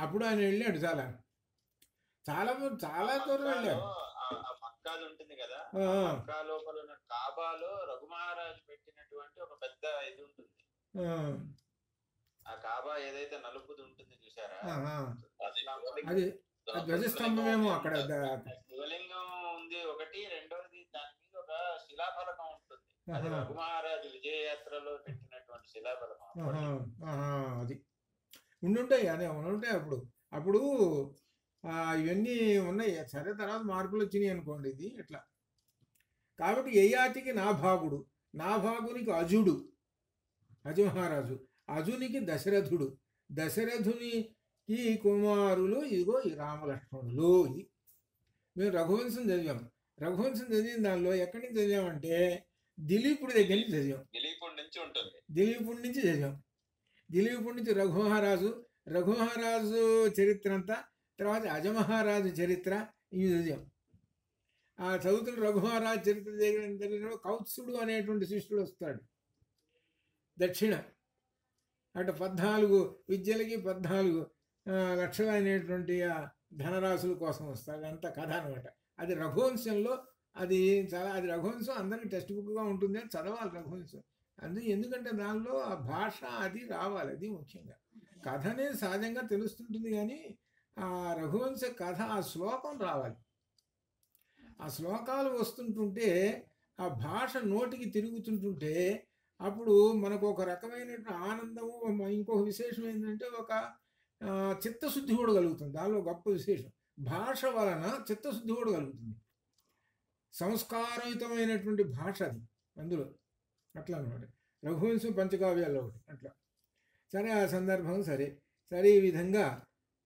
అప్పుడు ఆయన వెళ్ళాడు, చాలా చాలా చాలా దూరం వెళ్ళాడు. మక్కాది ఉంటుంది కదా, మక్కా లోపల ఉన్న కాబాలో రఘుమహారాజు పెట్టినటువంటి ఒక పెద్ద ఇది ఉంటుంది. ఆ కాబా ఏదైతే నలుపుది ఉంటుంది చూసారా, అది ధ్వజస్తంభమేమో అక్కడ. శివలింగం ఉంది ఒకటి, రెండోది దాని మీద ఒక శిలాఫలకం ఉంటుంది. అది రఘుమహారాజు విజయయాత్రలో పెట్టినటువంటి శిలాఫలకం. అది ఉండుంటాయి, అదే ఉండుంటాయి. అప్పుడు ఇవన్నీ ఉన్నాయి. సరే, తర్వాత మార్పులు వచ్చినాయి అనుకోండి. ఇది ఇట్లా కాబట్టి యయాతికి నాభాగునికి అజుడు, అజమహారాజు, అజునికి దశరథుడు, దశరథునికి కుమారులు ఇదిగో ఈ రామలక్ష్మణులు. ఇది మేము రఘువంశం చదివాం. రఘువంశం చదివిన దానిలో ఎక్కడి నుంచి చదివామంటే దిలీపుడి దగ్గర నుంచి చదివాం. దిలీపుడి నుంచి చదివాం. దిలీపుడి నుంచి రఘుమహారాజు చరిత్ర అంతా, తర్వాత అజమహారాజు చరిత్ర, ఇవి చదివాం. ఆ చదువుతున్న రఘుమహారాజు చరిత్ర జరిగిన కౌత్సుడు అనేటువంటి శిష్యుడు వస్తాడు. దక్షిణ అటు 14 విద్యలకి 14 లక్షలైనటువంటి ధనరాశుల కోసం వస్తాడు. అంత కథ అనమాట. అది రఘువంశంలో, అది రఘువంశం అందరికీ టెక్స్ట్ బుక్గా ఉంటుంది, అని చదవాలి రఘువంశం. ఎందుకంటే దానిలో ఆ భాష అది రావాలి, అది ముఖ్యంగా. కథ అనేది సహజంగా తెలుస్తుంటుంది, కానీ ఆ రఘువంశ కథ, ఆ శ్లోకం రావాలి. ఆ శ్లోకాలు వస్తుంటుంటే, ఆ భాష నోటికి తిరుగుతుంటుంటే, అప్పుడు మనకు ఒక రకమైనటువంటి ఆనందము. ఇంకొక విశేషం ఏంటంటే, ఒక చిత్తశుద్ధి కూడా కలుగుతుంది. దానిలో గొప్ప విశేషం, భాష వలన చిత్తశుద్ధి కూడా కలుగుతుంది. సంస్కారయుతమైనటువంటి భాష అది అందులో. అట్లా అనమాట. రఘువంశం పంచకావ్యాల్లో ఒకటి అట్లా. సరే, ఆ సందర్భం సరే. ఈ విధంగా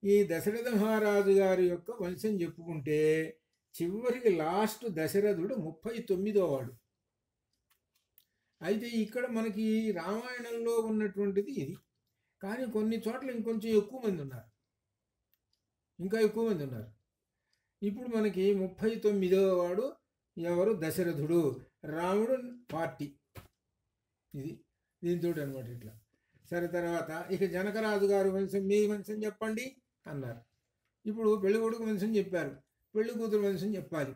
ఈ దశరథ మహారాజు గారి యొక్క వంశం చెప్పుకుంటే, చివరికి లాస్ట్ దశరథుడు 39వ వాడు. అయితే ఇక్కడ మనకి రామాయణంలో ఉన్నటువంటిది ఇది. కానీ కొన్ని చోట్ల ఇంకొంచెం ఎక్కువ మంది ఉన్నారు, ఇంకా ఎక్కువ మంది ఉన్నారు. ఇప్పుడు మనకి 39వ వాడు ఎవరు? దశరథుడు. రాముడు పార్టీ. ఇది దీంతో అనమాట. ఇట్లా సరే. తర్వాత ఇక జనకరాజు గారు వంశం, మీ వంశం చెప్పండి అన్నారు. ఇప్పుడు పెళ్లి కొడుకు వంశం చెప్పారు, పెళ్లి కూతురు వంశం చెప్పాలి.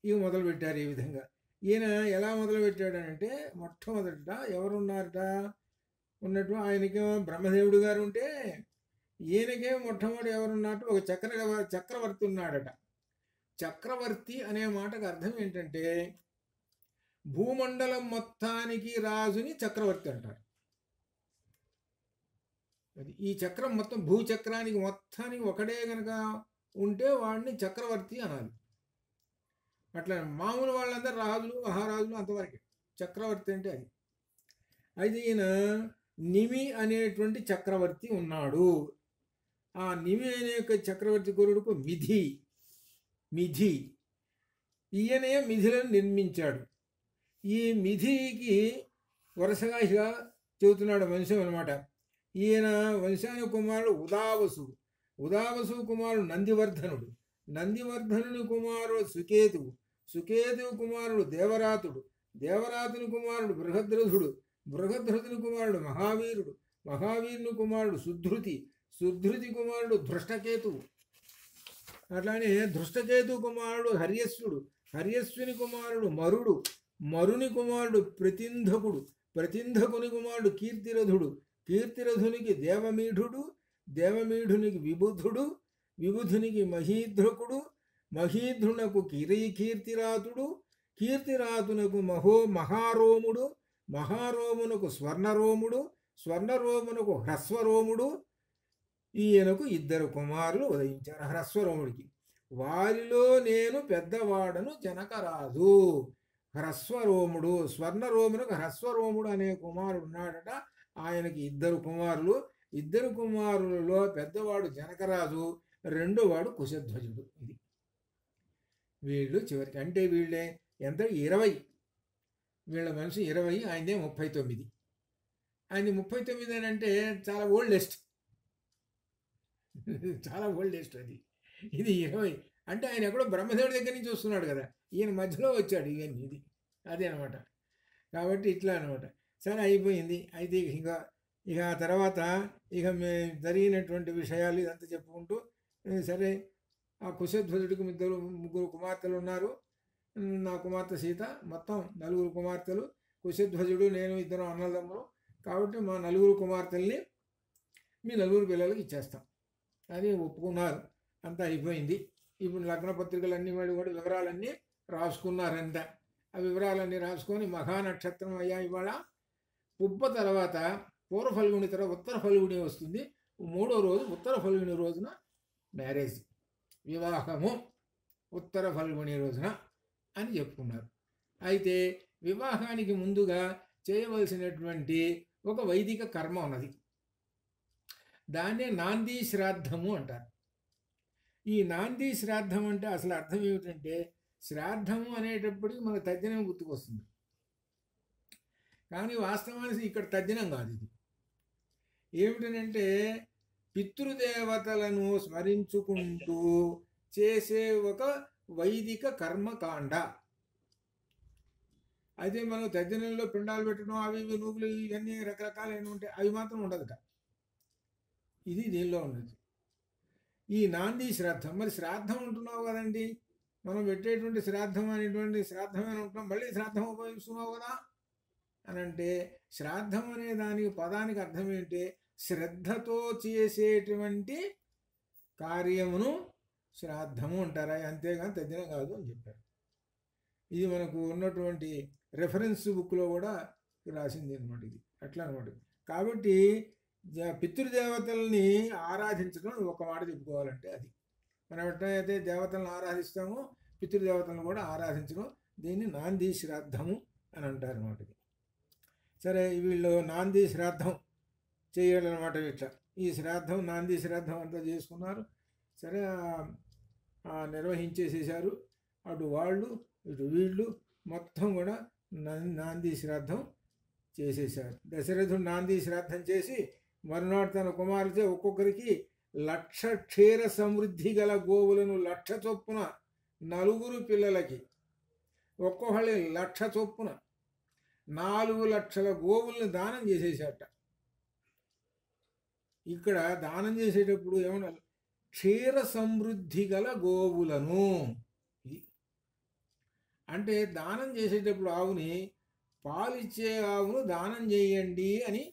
ఇవి మొదలుపెట్టారు. ఈ విధంగా ఈయన ఎలా మొదలుపెట్టాడనంటే, మొట్టమొదట ఎవరున్నారట ఉన్నట్టు, ఆయనకేమో బ్రహ్మదేవుడు గారు ఉంటే, ఈయనకేమో మొట్టమొదటి ఎవరున్నట్టు ఒక చక్రవర్తి ఉన్నాడట. చక్రవర్తి అనే మాటకు అర్థం ఏంటంటే, భూమండలం మొత్తానికి రాజుని చక్రవర్తి అంటారు. అది ఈ చక్రం మొత్తం, భూచక్రానికి మొత్తానికి ఒకడే కనుక ఉంటే వాడిని చక్రవర్తి అనాలి. అట్లా మామూలు వాళ్ళందరూ రాజులు, మహారాజులు అంతవరకే. చక్రవర్తి అంటే అది. అయితే ఈయన నిమి అనేటువంటి చక్రవర్తి ఉన్నాడు. ఆ నిమి అనే చక్రవర్తి కొడుకు మిథి. ఈయనే మిథిలను నిర్మించాడు. ఈ మిథికి వరుసగా ఇక చెబుతున్నాడు వంశం అనమాట. ఈయన వంశానికి కుమారుడు ఉదావసు కుమారుడు నందివర్ధనుని కుమారుడు సుకేతువు కుమారుడు దేవరాతుని కుమారుడు బృహద్రథుని కుమారుడు మహావీరుని కుమారుడు సుధృతి కుమారుడు ధృష్టకేతువు. అట్లానే ధృష్టకేతు కుమారుడు హర్యశ్వుని కుమారుడు మరుని కుమారుడు ప్రతింధకుని కుమారుడు కీర్తిరథునికి దేవమీఢునికి విబుధునికి మహీధృనకు కీర్తిరాతునకు మహారోమునకు స్వర్ణరోమునకు హ్రస్వరోముడు. ఈయనకు 2 కుమారులు ఉదయించారు హ్రస్వరోముడికి. వారిలో నేను పెద్దవాడను జనకరాజు. స్వర్ణరోమునకు హ్రస్వరోముడు అనే కుమారుడు ఉన్నాడట. ఆయనకి 2 కుమారులు. 2 కుమారులలో పెద్దవాడు జనకరాజు, రెండోవాడు కుశధ్వజుడు. ఇది వీళ్ళు చివరికి, అంటే వీళ్ళే ఎంత 20, వీళ్ళ మనిషి 20, ఆయనదే 39. ఆయన 39 అని అంటే చాలా ఓల్డెస్ట్ అది. ఇది 20. అంటే ఆయన ఎక్కడో బ్రహ్మదేవుడి దగ్గర నుంచి వస్తున్నాడు కదా, ఈయన మధ్యలో వచ్చాడు ఇవన్నీ, ఇది అదే అనమాట. కాబట్టి ఇట్లా అనమాట. సరే అయిపోయింది. అయితే ఇక ఆ తర్వాత ఇక జరిగినటువంటి విషయాలు ఇదంతా చెప్పుకుంటూ సరే ఆ కుశధ్వజుడికి ముగ్గురు కుమార్తెలు ఉన్నారు. నా కుమార్తె సీత, మొత్తం 4 కుమార్తెలు. కుశధ్వజుడు, నేను, 2 అన్నదమ్ములు. కాబట్టి మా 4 కుమార్తెల్ని మీ 4 పిల్లలకి ఇచ్చేస్తాం అని ఒప్పుకున్నారు. అంతా అయిపోయింది. ఇప్పుడు లగ్న పత్రికలన్నీ వాళ్ళు కూడా వివరాలన్నీ రాసుకున్నారంట. ఆ వివరాలన్నీ రాసుకొని మహానక్షత్రం అయ్యా ఇవాళ పుబ్బ తర్వాత పూర్వ ఫల్గుని తర్వాత ఉత్తర ఫల్గుని వస్తుంది. 3వ రోజు ఉత్తర ఫల్గుని రోజున మ్యారేజ్, వివాహము ఉత్తర ఫల్గుని రోజున అని చెప్పుకున్నారు. అయితే వివాహానికి ముందుగా చేయవలసినటువంటి ఒక వైదిక కర్మ ఉన్నది. దాన్నే నాంది శ్రాద్ధము అంటారు. ఈ నాంది శ్రాద్ధం అంటే అసలు అర్థం ఏమిటంటే, శ్రాద్ధము అనేటప్పటికి మన తద్దినం గుర్తుకొస్తుంది. కానీ వాస్తవానికి ఇక్కడ తద్దినం కాదు. ఇది ఏమిటనంటే పితృదేవతలను స్మరించుకుంటూ చేసే ఒక వైదిక కర్మకాండ. అయితే మనం తద్దినంలో పిండాలు పెట్టడం, అవి ఇవి నూగులు ఇవన్నీ రకరకాలైన ఉంటాయి, అవి మాత్రం ఉండదుట. ఇది దీనిలో ఉన్నది ఈ నాంది శ్రాద్ధం. మరి శ్రాద్ధం ఉంటున్నావు కదండి, మనం పెట్టేటువంటి శ్రాద్ధం అనేటువంటి శ్రాద్ధమేనా ఉంటున్నాం, మళ్ళీ శ్రాద్ధం ఉపయోగిస్తున్నావు కదా అని అంటే, శ్రాద్ధం అనే దానికి పదానికి అర్థం ఏంటి, శ్రద్ధతో చేసేటువంటి కార్యమును శ్రాద్ధము అంటారా, అంతేగాని తద్దినం కాదు అని చెప్పారు. ఇది మనకు ఉన్నటువంటి రెఫరెన్స్ బుక్లో కూడా రాసింది అనమాట. ఇది అట్లా అనమాట. కాబట్టి పితృదేవతల్ని ఆరాధించడం ఒక మాట చెప్పుకోవాలంటే అది. మనం ఎట్లయితే దేవతలను ఆరాధిస్తామో పితృదేవతలను కూడా ఆరాధించడం, దీన్ని నాంది శ్రాద్ధము అని అంటారు అన్నమాట. సరే, వీళ్ళు నాంది శ్రాద్ధం చేయాలన్నమాట. ఇట్లా ఈ శ్రాద్ధం నాంది శ్రాద్ధం అంతా చేసుకున్నారు. సరే, నిర్వహించేసేసారు. అటు వాళ్ళు ఇటు వీళ్ళు మొత్తం కూడా నాంది శ్రాద్ధం చేసేసారు. దశరథుడు నాంది శ్రాద్ధం చేసి మరునాడు తన కుమారుతే ఒక్కొక్కరికి 1,00,000 క్షీర సమృద్ధి గల గోవులను 1,00,000 చొప్పున 4 పిల్లలకి ఒక్కొక్కళ్ళు 1,00,000 చొప్పున 4,00,000 గోవులను దానం చేసేసాట. ఇక్కడ దానం చేసేటప్పుడు ఏమన్నా క్షీర సమృద్ధి గల గోవులను అంటే దానం చేసేటప్పుడు ఆవుని పాలిచ్చే ఆవును దానం చేయండి అని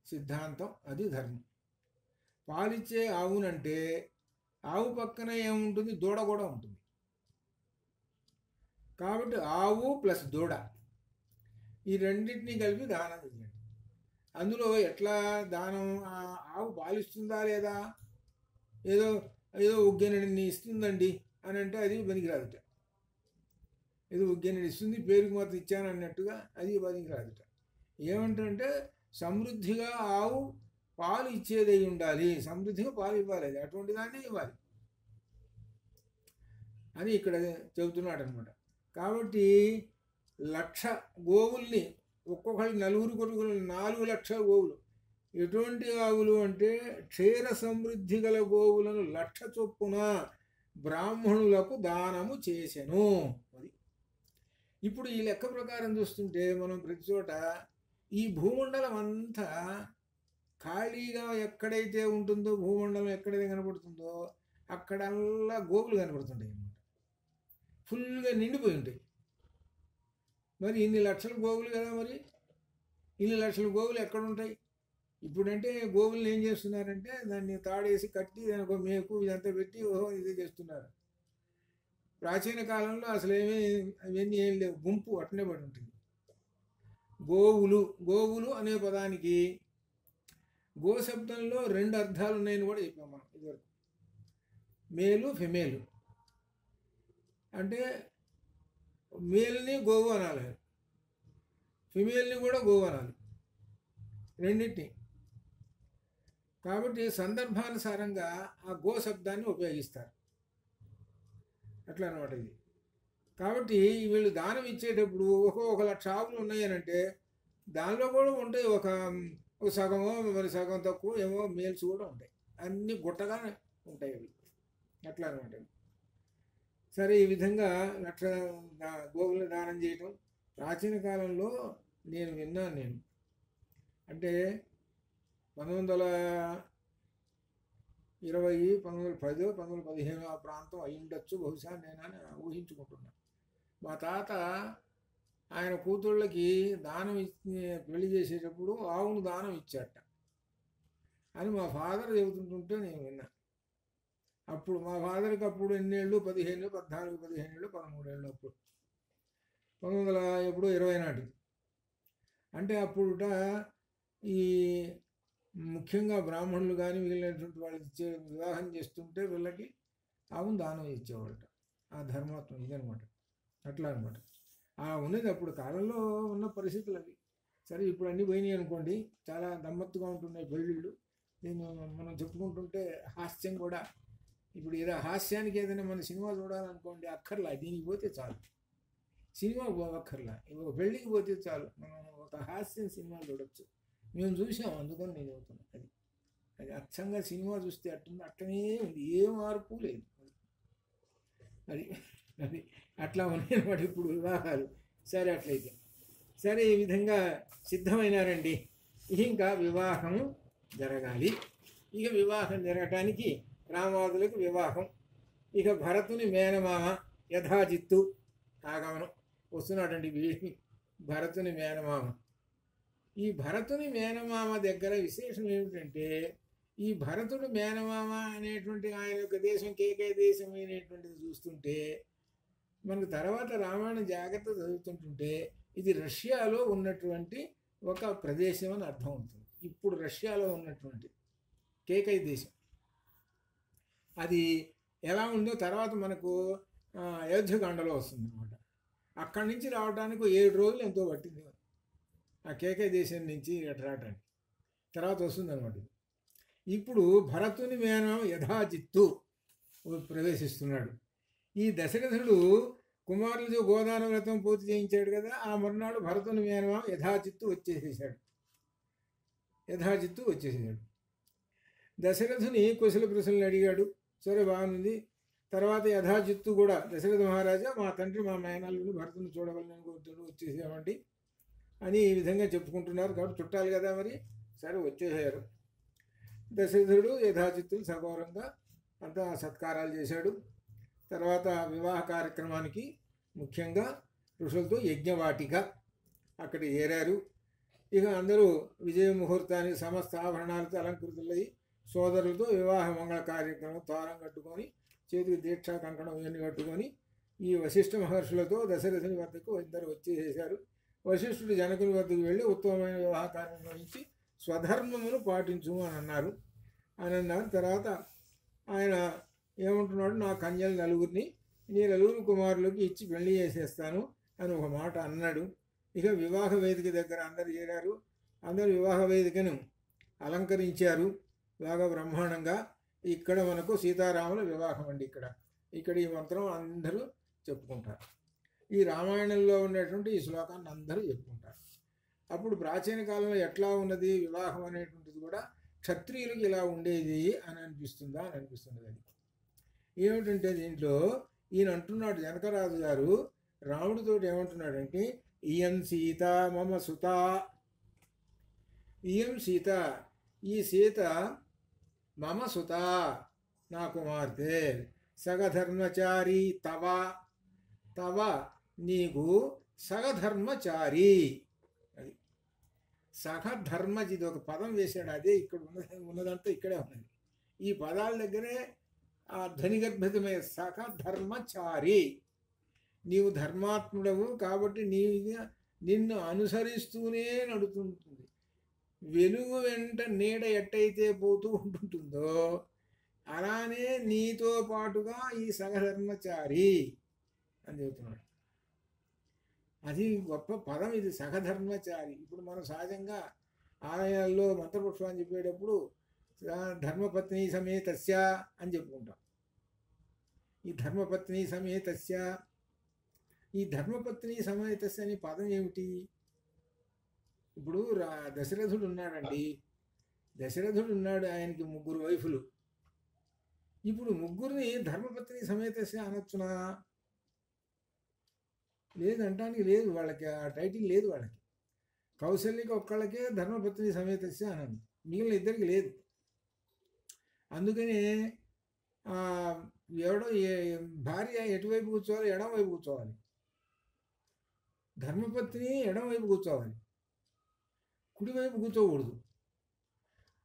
సిద్ధాంతం, అది ధర్మం. పాలిచ్చే ఆవునంటే ఆవు పక్కన ఏముంటుంది, దూడ కూడా ఉంటుంది. కాబట్టి ఆవు ప్లస్ దూడ ఈ రెండింటినీ కలిపి దానం చేయండి. అందులో ఎట్లా దానం, ఆవు పాలిస్తుందా లేదా, ఏదో ఏదో ఉగ్గెనడిని ఇస్తుందండి అని అంటే అది పనికిరాదుట. ఏదో ఉగ్గెనడి ఇస్తుంది, పేరుకి మాత్రం ఇచ్చానన్నట్టుగా అది పనికిరాదుట. ఏమంటే సమృద్ధిగా ఆవు పాలు ఇచ్చేది అయి ఉండాలి, సమృద్ధిగా పాలు ఇవ్వాలి, అది అటువంటి దాన్ని ఇవ్వాలి అని ఇక్కడ చెబుతున్నాడు అనమాట. కాబట్టి 1,00,000 గోవుల్ని ఒక్కొక్కరికి 4 కొడుకులు 4,00,000 గోవులు. ఎటువంటి ఆవులు అంటే క్షీర సమృద్ధి గల గోవులను 1,00,000 చొప్పున బ్రాహ్మణులకు దానము చేసెను. అది ఇప్పుడు ఈ లెక్క ప్రకారం చూస్తుంటే మనం ప్రతి చోట ఈ భూమండలం అంతా ఖాళీగా ఎక్కడైతే ఉంటుందో, భూమండలం ఎక్కడైతే కనపడుతుందో అక్కడల్లా గోవులు కనపడుతుంటాయి అన్నమాట. ఫుల్గా నిండిపోయి ఉంటాయి. మరి ఇన్ని లక్షల గోవులు కదా, మరి ఇన్ని లక్షల గోవులు ఎక్కడుంటాయి? ఇప్పుడంటే గోవులను ఏం చేస్తున్నారంటే దాన్ని తాడేసి కట్టి దానికి ఒక మేకు ఇదంతా పెట్టి ఇది చేస్తున్నారు. ప్రాచీన కాలంలో అసలు అవన్నీ ఏం లేవు, గుంపు అట్నే పడి ఉంటుంది. గోవులు అనే పదానికి గో శబ్దంలో 2 అర్థాలు ఉన్నాయని కూడా చెప్పాం మనం ఇదివరకు. మేలు, ఫిమేలు. అంటే మేల్ని గోవు అనాలి, ఫిమేల్ని కూడా గోవు అనాలి, రెండింటిని. కాబట్టి సందర్భానుసారంగా ఆ గో శబ్దాన్ని ఉపయోగిస్తారు. అట్లా అనమాట ఇది. కాబట్టి వీళ్ళు దానం ఇచ్చేటప్పుడు ఒక 1,00,000 ఆవులు ఉన్నాయనంటే దానిలో కూడా ఉంటాయి ఒక సగమో మరి సగం తక్కువ ఏమో మేల్స్ కూడా ఉంటాయి, అన్నీ గుట్టగానే ఉంటాయి అవి. అట్లా అనమాట. సరే ఈ విధంగా గోవులను దానం చేయటం ప్రాచీన కాలంలో నేను విన్నాను. నేను అంటే 1920, 1910, 1915 ఆ ప్రాంతం అయి ఉండొచ్చు బహుశా, నేనని ఊహించుకుంటున్నాను. మా తాత ఆయన కూతుళ్ళకి దానం పెళ్లి చేసేటప్పుడు ఆవును దానం ఇచ్చాట అని మా ఫాదర్ చెబుతుంటుంటే నేను విన్నా. అప్పుడు మా ఫాదర్కి అప్పుడు ఎన్నేళ్ళు, 15, 14, 15, 13 అప్పుడు 1920 నాటికి. అంటే అప్పుడుట ఈ ముఖ్యంగా బ్రాహ్మణులు కానీ మిగిలినటువంటి వాళ్ళు వివాహం చేస్తుంటే వీళ్ళకి ఆవును దానం ఇచ్చేవాళ్ళట. ఆ ధర్మాత్మ ఇదనమాట, అట్లా అనమాట. ఉన్నది అప్పుడు కాలంలో ఉన్న పరిస్థితులు అవి. సరే ఇప్పుడు అన్నీ పోయినాయి అనుకోండి, చాలా గమ్మత్తుగా ఉంటున్నాయి పెళ్ళిళ్ళు. దీన్ని మనం చెప్పుకుంటుంటే హాస్యం కూడా. ఇప్పుడు ఏదో హాస్యానికి ఏదైనా మన సినిమా చూడాలనుకోండి, అక్కర్లా, దీనికి పోతే చాలు, సినిమా పోవక్కర్లా, ఒక పెళ్ళికి పోతే చాలు, మనం ఒక హాస్యం సినిమా చూడొచ్చు. మేము చూసాం, అందుకని నేను చెబుతున్నాను. అది అచ్చంగా సినిమా చూస్తే అట్టుంది, అట్లనే ఉంది, ఏ మార్పు లేదు. అది అది అట్లా ఉన్నాయన్నమాట ఇప్పుడు వివాహాలు. సరే అట్లయితే సరే, ఈ విధంగా సిద్ధమైనారండి. ఇంకా వివాహం జరగాలి. ఇక వివాహం జరగటానికి రామాదులకు వివాహం. ఇక భరతుని మేనమామ యథాజిత్తు ఆగమనం వస్తున్నాడండి. భరతుని మేనమామ. ఈ భరతుని మేనమామ దగ్గర విశేషం ఏమిటంటే, ఈ భరతుడు మేనమామ అనేటువంటి ఆయన యొక్క దేశం కేకయ దేశం అనేటువంటిది చూస్తుంటే, మనకు తర్వాత రామాయణం జాగ్రత్త చదువుతుంటుంటే ఇది రష్యాలో ఉన్నటువంటి ఒక ప్రదేశం అని అర్థం అవుతుంది. ఇప్పుడు రష్యాలో ఉన్నటువంటి కేకయ దేశం అది ఎలా ఉందో తర్వాత మనకు అయోధ్యకాండలో వస్తుంది అనమాట. అక్కడి నుంచి రావడానికి 7 రోజులు ఎంతో పట్టింది ఆ కేకయ దేశం నుంచి రావడానికి. తర్వాత వస్తుంది అనమాట. ఇప్పుడు భరతుని మేనమామ యథాజిత్తు ప్రవేశిస్తున్నాడు. ఈ దశరథుడు కుమారులతో గోదాన వ్రతం పూర్తి చేయించాడు కదా, ఆ మరునాడు భరతుని మేనమామ యథాజిత్తు వచ్చేసేసాడు. దశరథుని కుశల ప్రశ్నలు అడిగాడు. సరే, బాగుంది. తర్వాత యథాజిత్తు కూడా, దశరథ మహారాజా, మా తండ్రి మా మేనల్లుని భరతుని చూడగలని కోరుతాడు, వచ్చేసామండి అని ఈ విధంగా చెప్పుకుంటున్నారు. కాబట్టి చుట్టాలి కదా మరి. సరే, వచ్చేసారు. దశరథుడు యథాజిత్తులు సగౌరవంగా అంతా సత్కారాలు చేశాడు. తర్వాత వివాహ కార్యక్రమానికి ముఖ్యంగా ఋషులతో యజ్ఞవాటిక అక్కడ ఏరారు. ఇక అందరూ విజయ ముహూర్తానికి సమస్త ఆభరణాలతో అలంకృతులై సోదరులతో వివాహ మంగళ కార్యక్రమం తారం కట్టుకొని, చేతికి దీక్షా కంకణం ఇవన్నీ కట్టుకొని ఈ వశిష్ఠ మహర్షులతో దశరథుని వద్దకు ఇద్దరు వచ్చేసేశారు. వశిష్ఠుడు జనకుని వద్దకు వెళ్ళి ఉత్తమమైన వివాహ కార్యక్రమం ఇచ్చి స్వధర్మమును పాటించు అని అన్నారు. తర్వాత ఆయన ఏమంటున్నాడు, నా కన్యలు 4 నీ 4 కుమారులకు ఇచ్చి పెళ్లి చేసేస్తాను అని ఒక మాట అన్నాడు. ఇక వివాహ వేదిక దగ్గర అందరు చేరారు. అందరూ వివాహ వేదికను అలంకరించారు బాగా బ్రహ్మాండంగా. ఇక్కడ మనకు సీతారాముల వివాహం అండి. ఇక్కడ ఈ మంత్రం అందరూ చెప్పుకుంటారు. ఈ రామాయణంలో ఉన్నటువంటి ఈ శ్లోకాన్ని అందరూ చెప్పుకుంటారు. అప్పుడు ప్రాచీన కాలంలో ఎట్లా ఉన్నది వివాహం అనేటువంటిది కూడా క్షత్రియులకు ఇలా ఉండేది అని అనిపిస్తుంది. అది ఏమిటంటే, దీంట్లో ఈయన అంటున్నాడు, జనకరాజు గారు రాముడితో ఏమంటున్నాడంటే, ఇయం సీత మమ సుత, ఇయం సీత, ఈ సీత మమ సుత, నా కుమార్తె, సగధర్మచారి తవ నీకు సగధర్మచారి. అది సగధర్మచి, ఇది ఒక పదం వేశాడు. అదే ఇక్కడ ఉన్నదంతా ఇక్కడే ఉన్నది. ఈ పదాల దగ్గరే ఆ ధ్వనిగర్భితమైన సగధర్మచారి. నీవు ధర్మాత్ముడవు కాబట్టి నిన్ను అనుసరిస్తూనే నడుతుంటుంది. వెలుగు వెంట నీడ ఎట్టయితే పోతూ ఉంటుంటుందో అలానే నీతో పాటుగా ఈ సగధర్మచారి అని చెబుతున్నాడు. అది గొప్ప పదం ఇది, సగధర్మచారి. ఇప్పుడు మనం సహజంగా ఆలయాల్లో మంత్రపుష్పాన్ని చెప్పేటప్పుడు ధర్మపత్ని సమేతస్య అని చెప్పుకుంటాం. ఈ ధర్మపత్ని సమేతస్య, ఈ ధర్మపత్ని సమేతస్య అనే పదం ఏమిటి? ఇప్పుడు దశరథుడు ఉన్నాడండి. దశరథుడు ఉన్నాడు, ఆయనకి 3 వైఫులు. ఇప్పుడు 3 ధర్మపత్ని సమేతస్య అనొచ్చునా? లేదంటానికి లేదు, వాళ్ళకి ఆ టైటిల్ లేదు. వాళ్ళకి కౌశల్యకి ఒక్కళ్ళకే ధర్మపత్ని సమేతస్య అన్నది, మిగిలిన ఇద్దరికి లేదు. అందుకని ఎవడో భార్య ఎటువైపు కూర్చోవాలి, ఎడం వైపు కూర్చోవాలి. ధర్మపత్ని ఎడం వైపు కూర్చోవాలి, కుడివైపు కూర్చోకూడదు.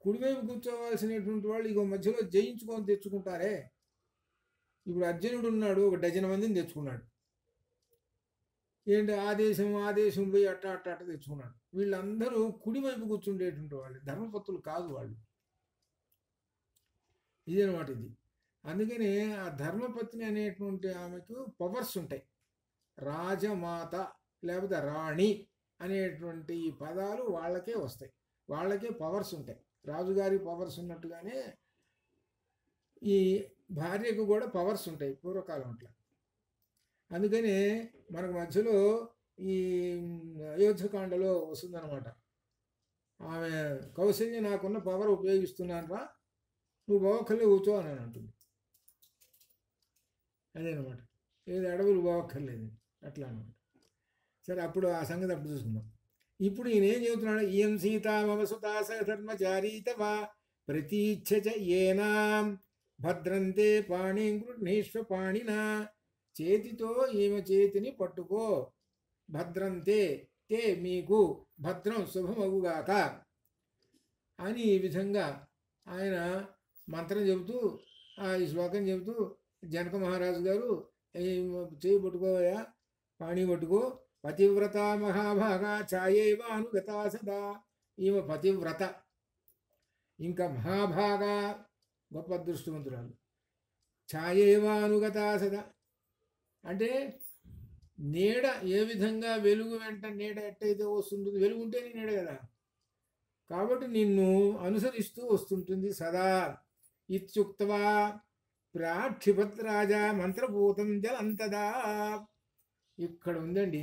కుడివైపు కూర్చోవాల్సినటువంటి వాళ్ళు ఇక మధ్యలో జయించుకొని తెచ్చుకుంటారే. ఇప్పుడు అర్జునుడు ఉన్నాడు, ఒక డజన్ మందిని తెచ్చుకున్నాడు. ఏంటి ఆదేశం పోయి అట్ట తెచ్చుకున్నాడు. వీళ్ళందరూ కుడివైపు కూర్చుండేటువంటి వాళ్ళు, ధర్మపత్రులు కాదు వాళ్ళు. ఇదనమాట ఇది. అందుకని ఆ ధర్మపత్ని అనేటువంటి ఆమెకు పవర్స్ ఉంటాయి. రాజమాత లేకపోతే రాణి అనేటువంటి ఈ పదాలు వాళ్ళకే వస్తాయి, వాళ్ళకే పవర్స్ ఉంటాయి. రాజుగారి పవర్స్ ఉన్నట్టుగానే ఈ భార్యకు కూడా పవర్స్ ఉంటాయి పూర్వకాలం అట్లా. అందుకని మనకు మధ్యలో ఈ అయోధ్యకాండలో వస్తుందన్నమాట. ఆమె కౌశల్య నాకున్న పవర్ ఉపయోగిస్తున్నాను రా, నువ్వు బావక్కర్లే కూర్చో అని అంటుంది. అదేనమాట, ఏది అడవులు బావక్కర్లేదు అట్లా అనమాట. సరే, అప్పుడు ఆ సంగతి అప్పుడు చూసుకుందాం. ఇప్పుడు ఈయన ఏం చెబుతున్నాడు? ఇయం సీతా మమ సుతా సధర్మచారీతవా ప్రతీచ్ఛ ఏనాం భద్రంతే పాణి గృహ్ణీష్వ పాణినా. చేతితో ఈమె చేతిని పట్టుకో, భద్రంతే తే మీకు భద్రం శుభమగుగాక అని ఈ విధంగా ఆయన మంత్రం చెబుతూ ఈ శ్లోకం చెబుతూ, జనక మహారాజు గారు చేయి పట్టుకోయా, పాణి పట్టుకో, పతివ్రత మహాభాగా ఛాయేవ అనుగతా సదా. ఈమె పతివ్రత, ఇంకా మహాభాగా గొప్ప అదృష్టవంతురాలు. ఛాయేవ అనుగతా సదా అంటే నీడ ఏ విధంగా వెలుగు వెంట నీడ ఎట్టయితే వస్తుంటుంది, వెలుగు ఉంటేనే నీడ కదా, కాబట్టి నిన్ను అనుసరిస్తూ వస్తుంటుంది సదా. ఇత్యుక్త్వా ప్రాక్షిపత్ రాజా మంత్రభూతం జలంతదా. ఇక్కడ ఉందండి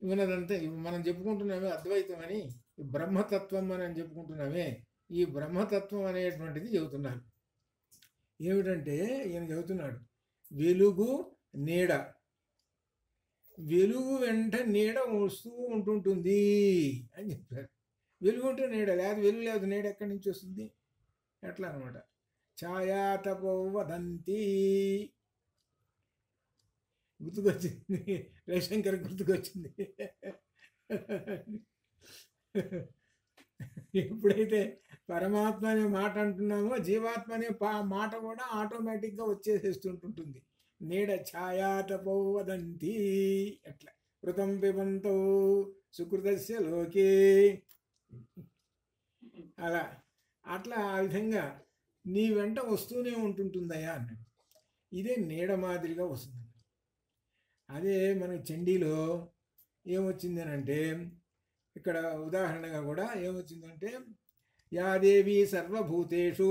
ఉన్నదంతా. మనం చెప్పుకుంటున్నామే అద్వైతం అని, బ్రహ్మతత్వం అని చెప్పుకుంటున్నామే, ఈ బ్రహ్మతత్వం అనేటువంటిది చెబుతున్నారు. ఏమిటంటే ఈయన చెబుతున్నాడు, వెలుగు నీడ, వెలుగు వెంట నీడ వస్తూ ఉంటుంటుంది అని చెప్పారు. వెలుగు ఉంటే నీడ, లేదు వెలుగు లేదు నీడ ఎక్కడి నుంచి వస్తుంది, ఎట్లా అనమాట. ఛాయాతపో వదంతి గుర్తుకొచ్చింది, రవిశంకర్ గుర్తుకొచ్చింది. ఎప్పుడైతే పరమాత్మ అనే మాట అంటున్నామో, జీవాత్మ అనే మాట కూడా ఆటోమేటిక్గా వచ్చేసేస్తుంటుంటుంది. నీడ ఛాయాతపో వదంతి అట్లా. కృతం పిబంతో సుకృతస్య లోకే, అలా అట్లా ఆ విధంగా నీ వెంట వస్తూనే ఉంటుంటుందయ్యా అన్నాడు. ఇదే నీడ మాదిరిగా వస్తుంది. అదే మనకి చండీలో ఏమొచ్చింది అని అంటే, ఇక్కడ ఉదాహరణగా కూడా ఏమొచ్చిందంటే, యాదేవి సర్వభూతేషు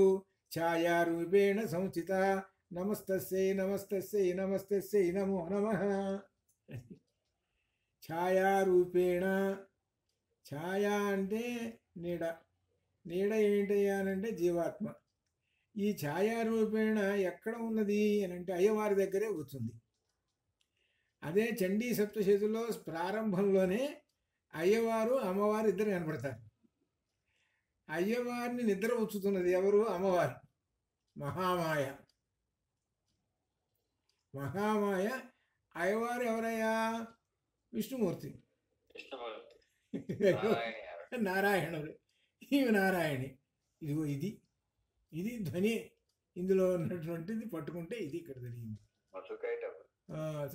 ఛాయారూపేణ సంస్థిత నమస్తస్యై నమస్తస్యై నమస్తస్యై నమో నమః. ఛాయారూపేణ, ఛాయా అంటే నీడ, నీడ ఏంటయ్యానంటే జీవాత్మ. ఈ ఛాయారూపేణ ఎక్కడ ఉన్నది అని అంటే అయ్యవారి దగ్గరే కూర్చుంది. అదే చండీ సప్తశతిలో ప్రారంభంలోనే అయ్యవారు అమ్మవారు ఇద్దరు కనపడతారు. అయ్యవారిని నిద్ర ఉంచుతున్నది ఎవరు? అమ్మవారు, మహామాయ. మహామాయ. అయ్యవారు ఎవరయ్యా? విష్ణుమూర్తి, నారాయణుడు. ఈమె నారాయణి. ఇదిగో ఇది ఇది ధ్వని, ఇందులో ఉన్నటువంటిది పట్టుకుంటే ఇది ఇక్కడ జరిగింది.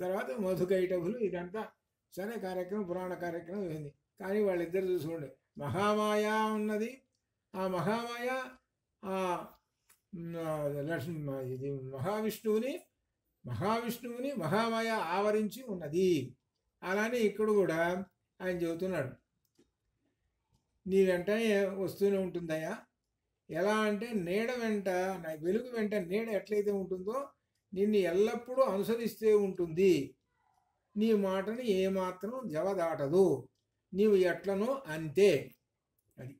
తర్వాత మధుకైటభులు, ఇదంతా సరే కార్యక్రమం, పురాణ కార్యక్రమం ఇవన్నీ. కానీ వాళ్ళిద్దరు చూసుకోండి, మహామాయ ఉన్నది. ఆ మహామాయ ఇది మహావిష్ణువుని మహామాయ ఆవరించి ఉన్నది. అలానే ఇక్కడ కూడా ఆయన చెబుతున్నాడు, నీ వెంటనే వస్తూనే ఉంటుందయ్యా. ఎలా అంటే నీడ వెంట, వెలుగు వెంట నీడ ఎట్లయితే ఉంటుందో నిన్ను ఎల్లప్పుడూ అనుసరిస్తే ఉంటుంది. నీ మాటని ఏమాత్రం జవదాటదు, నీవు ఎట్లనో అంతే. అది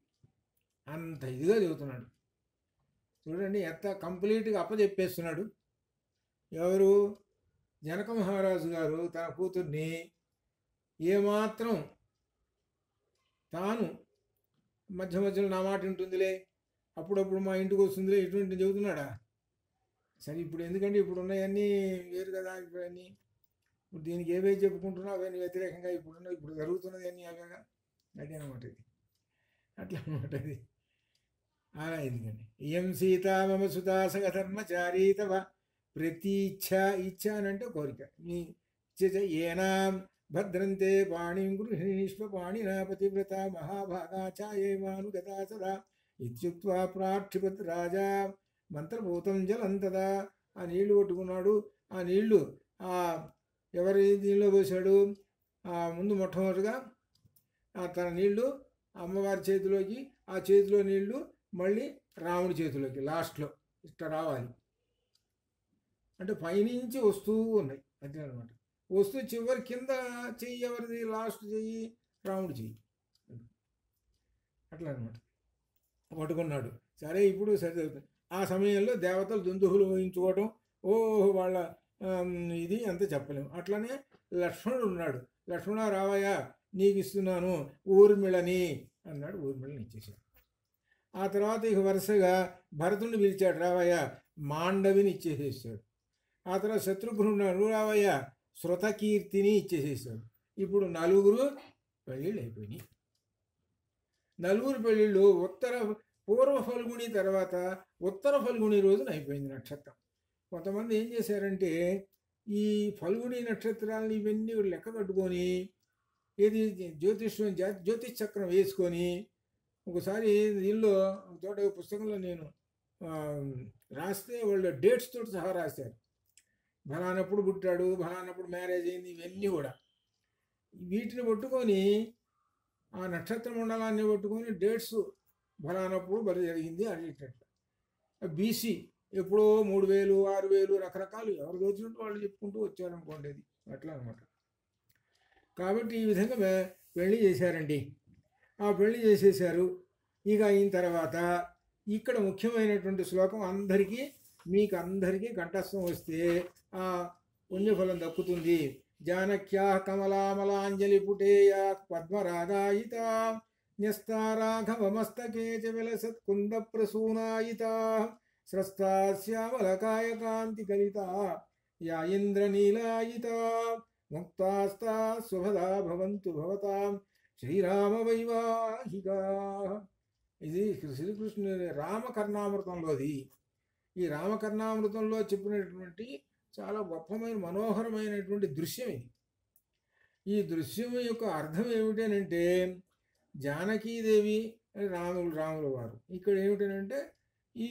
అంత ఇదిగా చెబుతున్నాడు. చూడండి ఎంత కంప్లీట్గా అప్పచెప్పేస్తున్నాడు. ఎవరు? జనక మహారాజు గారు తన కూతుర్ని ఏమాత్రం తాను మధ్య మధ్యలో నా మాట ఉంటుందిలే, అప్పుడప్పుడు మా ఇంటికి వస్తుందిలే, ఇటువంటి చెబుతున్నాడా? సరే ఇప్పుడు ఎందుకంటే ఇప్పుడు ఉన్నాయన్నీ వేరు కదా, ఇప్పుడు అన్నీ ఇప్పుడు దీనికి ఏవే చెప్పుకుంటున్నా అవన్నీ వ్యతిరేకంగా ఇప్పుడు జరుగుతున్నది అన్నీ అవేగా, అదే అనమాట ఇది. అట్లా అనమాట ఇది. అలా ఎందుకండి ఇయం సీత మమ సుతా సగధర్మచారీ తవ ప్రతీచ్ఛ, ఇచ్ఛ అని అంటే కోరిక, మీ ఏనా భద్రంతే పాణిం గృహిణీష్వ పాణినా పతివ్రత మహాభాగా ఛాయేమానుగతా సదా ఇత్యుక్త్వా ప్రార్థిపత్ రాజా మంత్రభూతం జలం తదా. ఆ నీళ్లు కొట్టుకున్నాడు. ఆ నీళ్లు ఎవరి దీనిలో పోసాడు? ముందు మొట్టమొదటిగా తన నీళ్లు అమ్మవారి చేతిలోకి, ఆ చేతిలో నీళ్లు మళ్ళీ రాముడి చేతిలోకి లాస్ట్లో ఇట్లా రావాలి. అంటే పైనుంచి వస్తూ ఉన్నాయి అంతే అనమాట. వస్తూ చివరి కింద చెయ్యి ఎవరిది? లాస్ట్ చెయ్యి రాముడి చెయ్యి. అట్లా అనమాట పట్టుకున్నాడు. సరే ఇప్పుడు సరిదవుతుంది. ఆ సమయంలో దేవతలు దుందుహులు ఊహించుకోవటం, ఓహో వాళ్ళ ఇది అంతా చెప్పలేము. అట్లనే లక్ష్మణుడు ఉన్నాడు. లక్ష్మణ రావయ్య నీకు ఇస్తున్నాను ఊర్మిళని అన్నాడు. ఊర్మిళని ఇచ్చేసాడు. ఆ తర్వాత ఇక వరుసగా భరతుడిని పిలిచాడు, రావయ్య మాండవిని ఇచ్చేసేసాడు. ఆ తర్వాత శత్రుఘ్నుడు రావయ్య శృతకీర్తిని ఇచ్చేసేసాడు. ఇప్పుడు 4 పెళ్ళిళ్ళు అయిపోయినాయి. 4 పెళ్ళిళ్ళు పూర్వ ఫల్గుణి తర్వాత ఉత్తర ఫల్గుణి రోజున అయిపోయింది నక్షత్రం. కొంతమంది ఏం చేశారంటే ఈ ఫల్గుణి నక్షత్రాలని ఇవన్నీ లెక్క కట్టుకొని ఏది జ్యోతిష్ చక్రం వేసుకొని ఒకసారి దీనిలో తోట పుస్తకంలో నేను రాస్తే వాళ్ళు డేట్స్ తోటి సహా రాశారు. ఫలానప్పుడు పుట్టాడు, ఫలానప్పుడు మ్యారేజ్ అయింది, ఇవన్నీ కూడా వీటిని పట్టుకొని ఆ నక్షత్ర మండలాన్ని పట్టుకొని డేట్స్ ఫలానప్పుడు బలి జరిగింది అని బీసీ ఎప్పుడో 3000 6000 రకరకాలు ఎవరు దోచినట్టు వాళ్ళు చెప్పుకుంటూ వచ్చారనుకోండి. అది అట్లా అనమాట. కాబట్టి ఈ విధంగా పెళ్లి చేశారండి. ఆ పెళ్లి చేసేసారు. ఇక అయిన తర్వాత ఇక్కడ ముఖ్యమైనటువంటి శ్లోకం అందరికీ మీకు అందరికీ కంఠస్థం వస్తే ఆ పుణ్యఫలం దక్కుతుంది. జానక్యా కమలామలాంజలి పుటేయా పద్మరాగాయిత న్యస్తారాఘవమస్తకే చ విలసత్కుంద ప్రసూనాయిత స్రస్తా శ్యామలకాయ కాంతి కలిత యా ఇంద్రనీలాయిత ముక్తాస్తా శుభదా భవంతు భవతాం శ్రీరామ వైవాహికా. ఇది శ్రీకృష్ణుని రామకర్ణామృతంలోది. ఈ రామకర్ణామృతంలో చెప్పినటువంటి చాలా గొప్పమైన మనోహరమైనటువంటి దృశ్యం ఇది. ఈ దృశ్యం యొక్క అర్థం ఏమిటనంటే జానకీదేవి రాముల వారు ఇక్కడ ఏమిటనంటే ఈ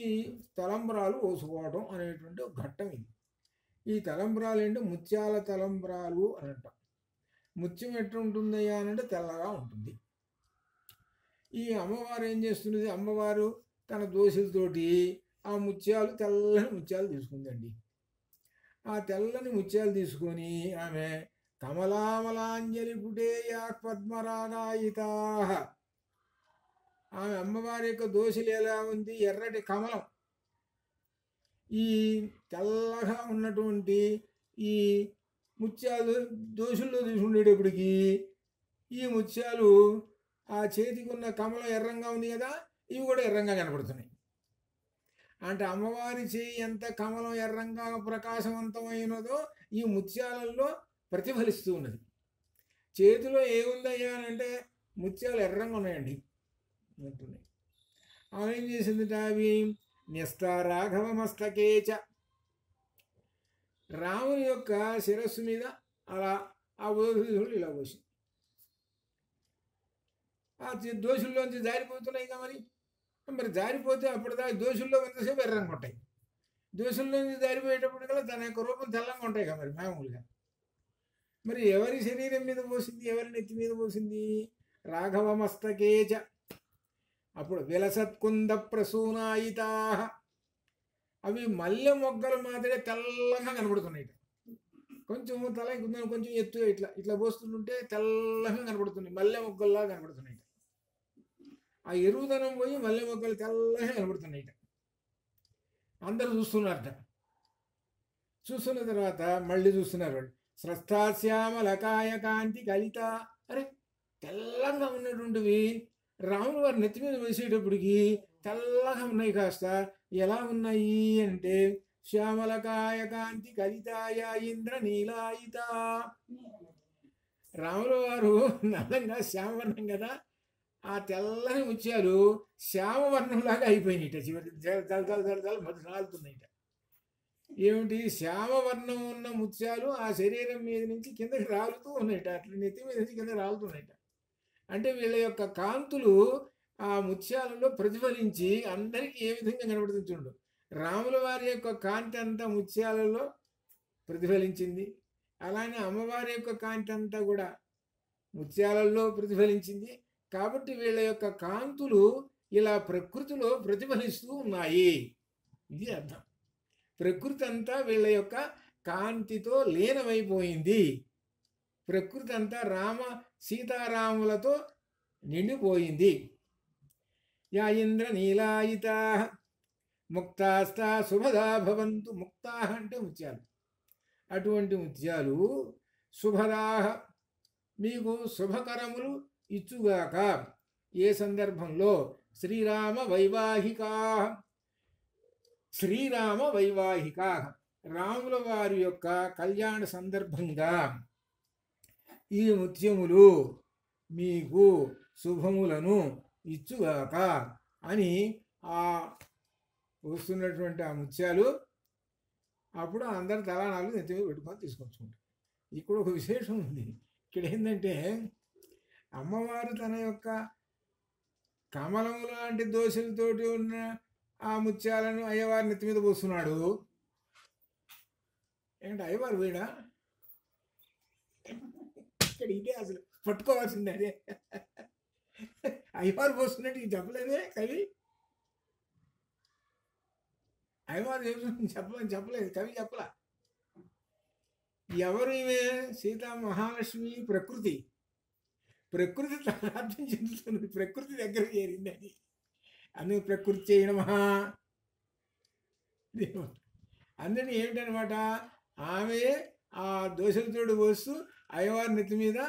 తలంబ్రాలు పోసుకోవడం అనేటువంటి ఒక ఘట్టం ఇది. ఈ తలంబ్రాలు ఏంటి? ముత్యాల తలంబ్రాలు అని అంటాం. ముత్యం ఎట్లా ఉంటుందయ్యా అనంటే తెల్లగా ఉంటుంది. ఈ అమ్మవారు ఏం చేస్తున్నది? అమ్మవారు తన దోశలతోటి ఆ ముత్యాలు తెల్లని ముత్యాలు తీసుకుందండి. ఆ తెల్లని ముత్యాలు తీసుకొని ఆమె కమలామలాంజలి పుటేయా పద్మరాగాయితా. ఆమె అమ్మవారి యొక్క దోశలు ఎలా ఉంది? ఎర్రటి కమలం. ఈ తెల్లగా ఉన్నటువంటి ఈ ముత్యాలు దోశల్లో తీసుకునేటప్పటికి ఈ ముత్యాలు ఆ చేతికి ఉన్న కమలం ఎర్రంగా ఉంది కదా, ఇవి కూడా ఎర్రంగా కనపడుతున్నాయి. అంటే అమ్మవారి చేయి ఎంత కమలం ఎర్రంగా ప్రకాశవంతమైనదో ఈ ముత్యాలలో ప్రతిఫలిస్తూ ఉన్నది. చేతిలో ఏముందయ్యా అంటే ముత్యాలు ఎర్రంగా ఉన్నాయండి ఉంటున్నాయి. ఆమె ఏం చేసింది? అవి న్యస్తారాఘవమస్తకేచ రాముని యొక్క శిరస్సు మీద అలా ఆ దోషులు ఇలా పోసి ఆ దోషుల్లోంచి జారిపోతున్నాయి కదా. మరి జారిపోతే అప్పటిదాకా దోషుల్లో ఎంతసేపు ఎర్రంగా ఉంటాయి. దోషుల్లోంచి జారిపోయేటప్పుడు కూడా దాని యొక్క రూపం తెల్లంగా ఉంటాయి కదా మరి మామూలుగా. మరి ఎవరి శరీరం మీద పోసింది? ఎవరి నెత్తి మీద పోసింది? రాఘవమస్తకేచ. అప్పుడు విలసత్కుంద ప్రసూనాయితా. అవి మల్లె మొగ్గలు మాదిరే తెల్లంగా కనబడుతున్నాయి. కొంచెం తల కొంచెం ఎత్తుగా ఇట్లా ఇట్లా పోస్తుంటే తెల్లంగా కనబడుతున్నాయి, మల్లె మొగ్గల్లా కనబడుతున్నాయి. ఆ ఎరువుదనం పోయి మల్లె మొగ్గలు తెల్లగా కనబడుతున్నాయి. అందరూ చూస్తున్నారట. చూస్తున్న తర్వాత మళ్ళీ చూస్తున్నారు వాళ్ళు. స్రస్తాశ్యామలకాయ కాంతి కలిత. అరే తెల్లగా ఉన్నటువంటివి రాములు వారి నెత్తి మీద వేసేటప్పటికి తెల్లగా ఉన్నాయి. కాస్త ఎలా ఉన్నాయి అంటే శ్యామలకాయ కాంతి కలితాయ ఇంద్ర నీలాయిత. రాముల వారు నల్లంగా శ్యామవర్ణం కదా, ఆ తెల్లని ముత్యాలు శ్యామవర్ణంలాగా అయిపోయినాయిట. చివరి జల రాలుతున్నాయిట. ఏమిటి శ్యామవర్ణం ఉన్న ముత్యాలు ఆ శరీరం మీద నుంచి కిందకి రాలుతూ ఉన్నాయిట. అట్లా నెత్తి మీద నుంచి కింద రాలుతున్నాయిట. అంటే వీళ్ళ యొక్క కాంతులు ఆ ముత్యాలలో ప్రతిఫలించి అందరికీ ఏ విధంగా కనబడుతుంది చూడు. రాముల వారి యొక్క కాంతి అంతా ముత్యాలలో ప్రతిఫలించింది. అలానే అమ్మవారి యొక్క కాంతి అంతా కూడా ముత్యాలలో ప్రతిఫలించింది. కాబట్టి వీళ్ళ యొక్క కాంతులు ఇలా ప్రకృతిలో ప్రతిఫలిస్తూ ఉన్నాయి. ఇది అర్థం. ప్రకృతి అంతా వీళ్ళ యొక్క కాంతితో లీనమైపోయింది. ప్రకృతి అంతా రామ సీతారాములతో నిండిపోయింది. యా ఇంద్ర నీలాయిత ముక్తాస్తా శుభదా భవంతు. ముక్తా అంటే ముత్యాలు. అటువంటి ముత్యాలు శుభదాహ మీకు శుభకరములు ఇచ్చుగాక. ఏ సందర్భంలో? శ్రీరామ వైవాహికా. శ్రీరామ వైవాహికా రాముల వారి యొక్క కళ్యాణ సందర్భంగా ఈ ముత్యములు మీకు శుభములను ఇచ్చుగాక అని ఆ వస్తున్నటువంటి ఆ ముత్యాలు అప్పుడు అందరు తలానాలు నెత్తి మీద పెట్టుకొని తీసుకొచ్చుకుంటారు. ఇక్కడ ఒక విశేషం ఉంది. ఇక్కడ ఏంటంటే అమ్మవారు తన యొక్క కమలము లాంటి దోశలతోటి ఉన్న ఆ ముత్యాలను అయ్యవారి నెత్తి మీద పోస్తున్నాడు. ఏంటి అయ్యవారు వీడా? ఇక్కడ ఇదే అసలు పట్టుకోవాల్సిందే. అదే అయ్యవారు పోస్తున్నట్టు ఇది చెప్పలేదే కవి. అయ్యవారు చెప్పలేదు కవి చెప్పలా. ఎవరు ఈమె? సీతా మహాలక్ష్మి ప్రకృతి. ప్రకృతి తాదాత్మ్యం చెందుతున్నది. ప్రకృతి దగ్గర చేరింది అది. అందుకు ప్రకృతి చేయడం మహా. అందరినీ ఏమిటనమాట, ఆమె ఆ దోశలతోడు పోస్తూ అయ్యవారి నెత్తి మీద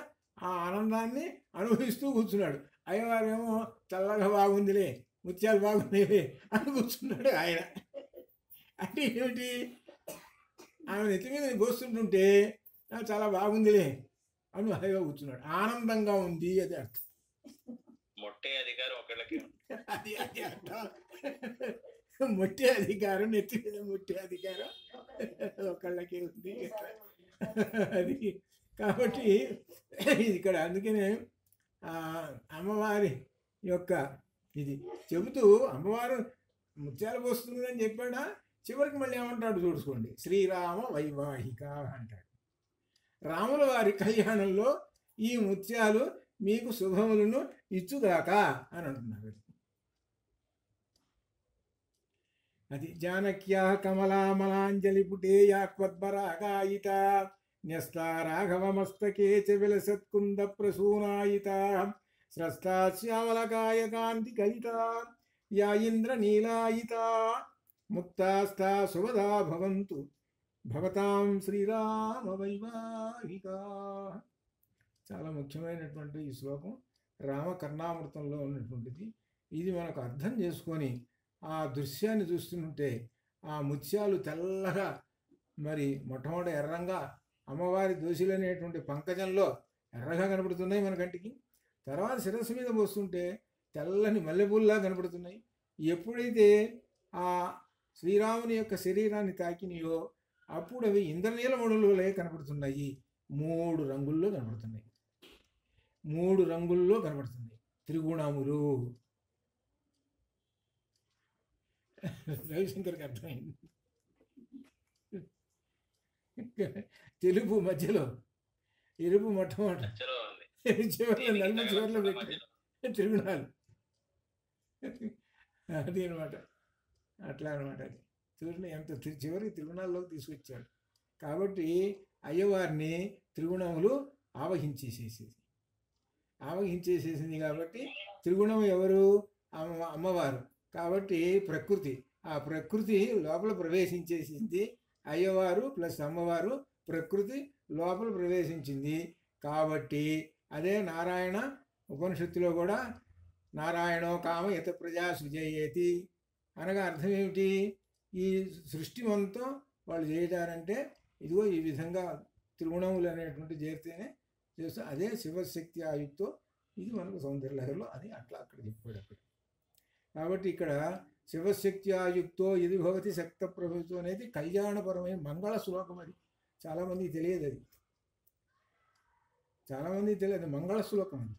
ఆ ఆనందాన్ని అనుభవిస్తూ కూర్చున్నాడు. అయ్యవారు ఏమో చల్లగా బాగుందిలే, ముత్యాలు బాగున్నాయిలే అని కూర్చున్నాడు ఆయన. అంటే ఏమిటి? ఆమె నెత్తి మీద పోస్తుంటుంటే చాలా బాగుందిలే అని హాయిగా కూర్చున్నాడు. ఆనందంగా ఉంది అది అర్థం. మొట్టే అధికారం ఒకళ్ళకి. అది అది అర్థం. మొట్టే అధికారం, నెత్తి మీద మొట్టే అధికారం ఒకళ్ళకి ఉంది. అది కాబట్టి ఇక్కడ అందుకనే అమ్మవారి యొక్క ఇది చెబుతూ అమ్మవారు ముత్యాలు పోస్తుందని చెప్పాడా, చివరికి మళ్ళీ ఏమంటాడు చూసుకోండి, శ్రీరామ వైవాహిక అంటాడు. రాముల వారి కళ్యాణంలో ఈ ముత్యాలు మీకు శుభములను ఇచ్చుగాక అని అంటున్నారు. అది జానక్యా కమలామలాంజలి పుటేయాక్వద్భరాగాయిత న్యస్తా రాఘవమస్తకే చ విలసత్కుంద ప్రసూనాయిత స్రస్తాశ్యామలకాయ కాంతి కలిత యా ఇంద్ర నీలాయిత ముక్తాస్థా శుభదా భవంతు భవతాం శ్రీరామ వైవాహిక. చాలా ముఖ్యమైనటువంటి ఈ శ్లోకం రామకర్ణామృతంలో ఉన్నటువంటిది. ఇది మనకు అర్థం చేసుకొని ఆ దృశ్యాన్ని చూస్తుంటే ఆ ముత్యాలు తెల్లగా మరి మొట్టమొదటి ఎర్రంగా అమ్మవారి దోశలు అనేటువంటి పంకజంలో ఎర్రగా కనపడుతున్నాయి మన కంటికి. తర్వాత శిరస్సు మీద పోస్తుంటే తెల్లని మల్లెపూల్లా కనపడుతున్నాయి. ఎప్పుడైతే ఆ శ్రీరాముని యొక్క శరీరాన్ని తాకినాయో అప్పుడు అవి ఇంద్రనీలమణులే కనపడుతున్నాయి. 3 రంగుల్లో కనపడుతున్నాయి. 3 రంగుల్లో కనపడుతున్నాయి త్రిగుణములు. రవిశంకర్కి అర్థమైంది. తెలుపు మధ్యలో, ఎరుపు మొట్టమొదటి, చివరిలో నలుపు చివరిలో పెట్టి త్రిగుణాలు. అది అనమాట. అట్లా అనమాట. అది చూడండి ఎంత చివరికి త్రిగుణాల్లోకి తీసుకొచ్చాడు. కాబట్టి అయ్యవారిని త్రిగుణములు ఆవహించేసేసింది. కాబట్టి త్రిగుణం ఎవరు? అమ్మవారు. కాబట్టి ప్రకృతి, ఆ ప్రకృతి లోపల ప్రవేశించేసింది అయ్యవారు ప్లస్ అమ్మవారు ప్రకృతి లోపల ప్రవేశించింది. కాబట్టి అదే నారాయణ ఉపనిషత్తులో కూడా నారాయణో కామ యత ప్రజా సృజయేతి అనగా అర్థం ఏమిటి? ఈ సృష్టి మొత్తం వాళ్ళు చేయటారంటే ఇదిగో ఈ విధంగా త్రిగుణములు అనేటువంటి చేరితేనే చేస్తూ అదే శివశక్తి ఆయుక్తో ఇది మనకు సౌందర్యలహరిలో అది అట్లా అక్కడ చెప్పాడు అక్కడ. కాబట్టి ఇక్కడ శివశక్తి ఆయుక్తో ఇది భవతి శక్త ప్రభుత్వం అనేది కళ్యాణపరమైన మంగళ శ్లోకం. అది చాలామందికి తెలియదు, అది చాలామందికి తెలియదు. మంగళ శ్లోకం అది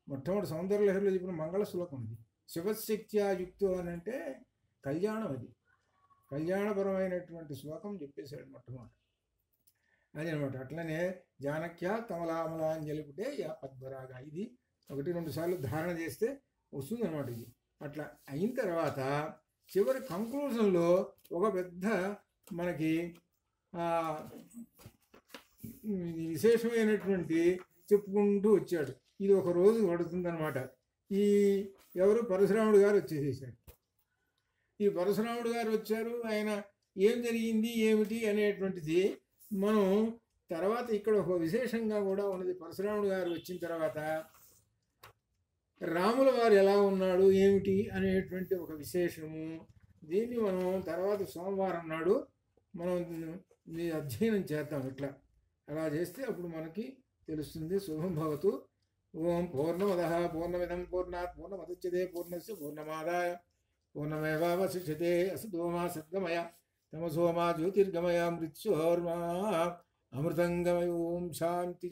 మొట్టమొదటి సౌందర్యలహరిలో చెప్పిన మంగళ శ్లోకం అది. శివశక్తి ఆయుక్తో అని అంటే కళ్యాణం, అది కళ్యాణపరమైనటువంటి శ్లోకం చెప్పేశాడు మొట్టమొదటి. అది అనమాట. అట్లనే జానక్య కమలామలాంజలిపుటే యా పద్మరాగా ఇది 1-2 సార్లు ధారణ చేస్తే వస్తుంది అనమాట. ఇది అట్లా అయిన తర్వాత చివరి కంక్లూజన్లో ఒక పెద్ద మనకి విశేషమైనటువంటి చెప్పుకుంటూ వచ్చాడు. ఇది ఒక రోజు పడుతుందన్నమాట. ఈ ఎవరు పరశురాముడు గారు వచ్చేసేసాడు. ఈ పరశురాముడు గారు వచ్చారు. ఆయన ఏం జరిగింది ఏమిటి అనేటువంటిది మనం తర్వాత ఇక్కడ ఒక విశేషంగా కూడా ఉన్నది. పరశురాముడు గారు వచ్చిన తర్వాత రాముల వారు ఎలా ఉన్నాడు ఏమిటి అనేటువంటి ఒక విశేషము. దీన్ని మనం తర్వాత సోమవారం నాడు మనం అధ్యయనం చేద్దాం. ఇట్లా అలా చేస్తే అప్పుడు మనకి తెలుస్తుంది. శుభం భవతు. ఓం పూర్ణమదః పూర్ణమిదం పూర్ణాత్ పూర్ణముదచ్యతే పూర్ణస్య పూర్ణమాదాయ పూర్ణమేవావశిష్యతే. అసతో మా సద్గమయ తమసో మా జ్యోతిర్గమయ మృత్యోర్మా అమృతంగమయ. ఓం శాంతి.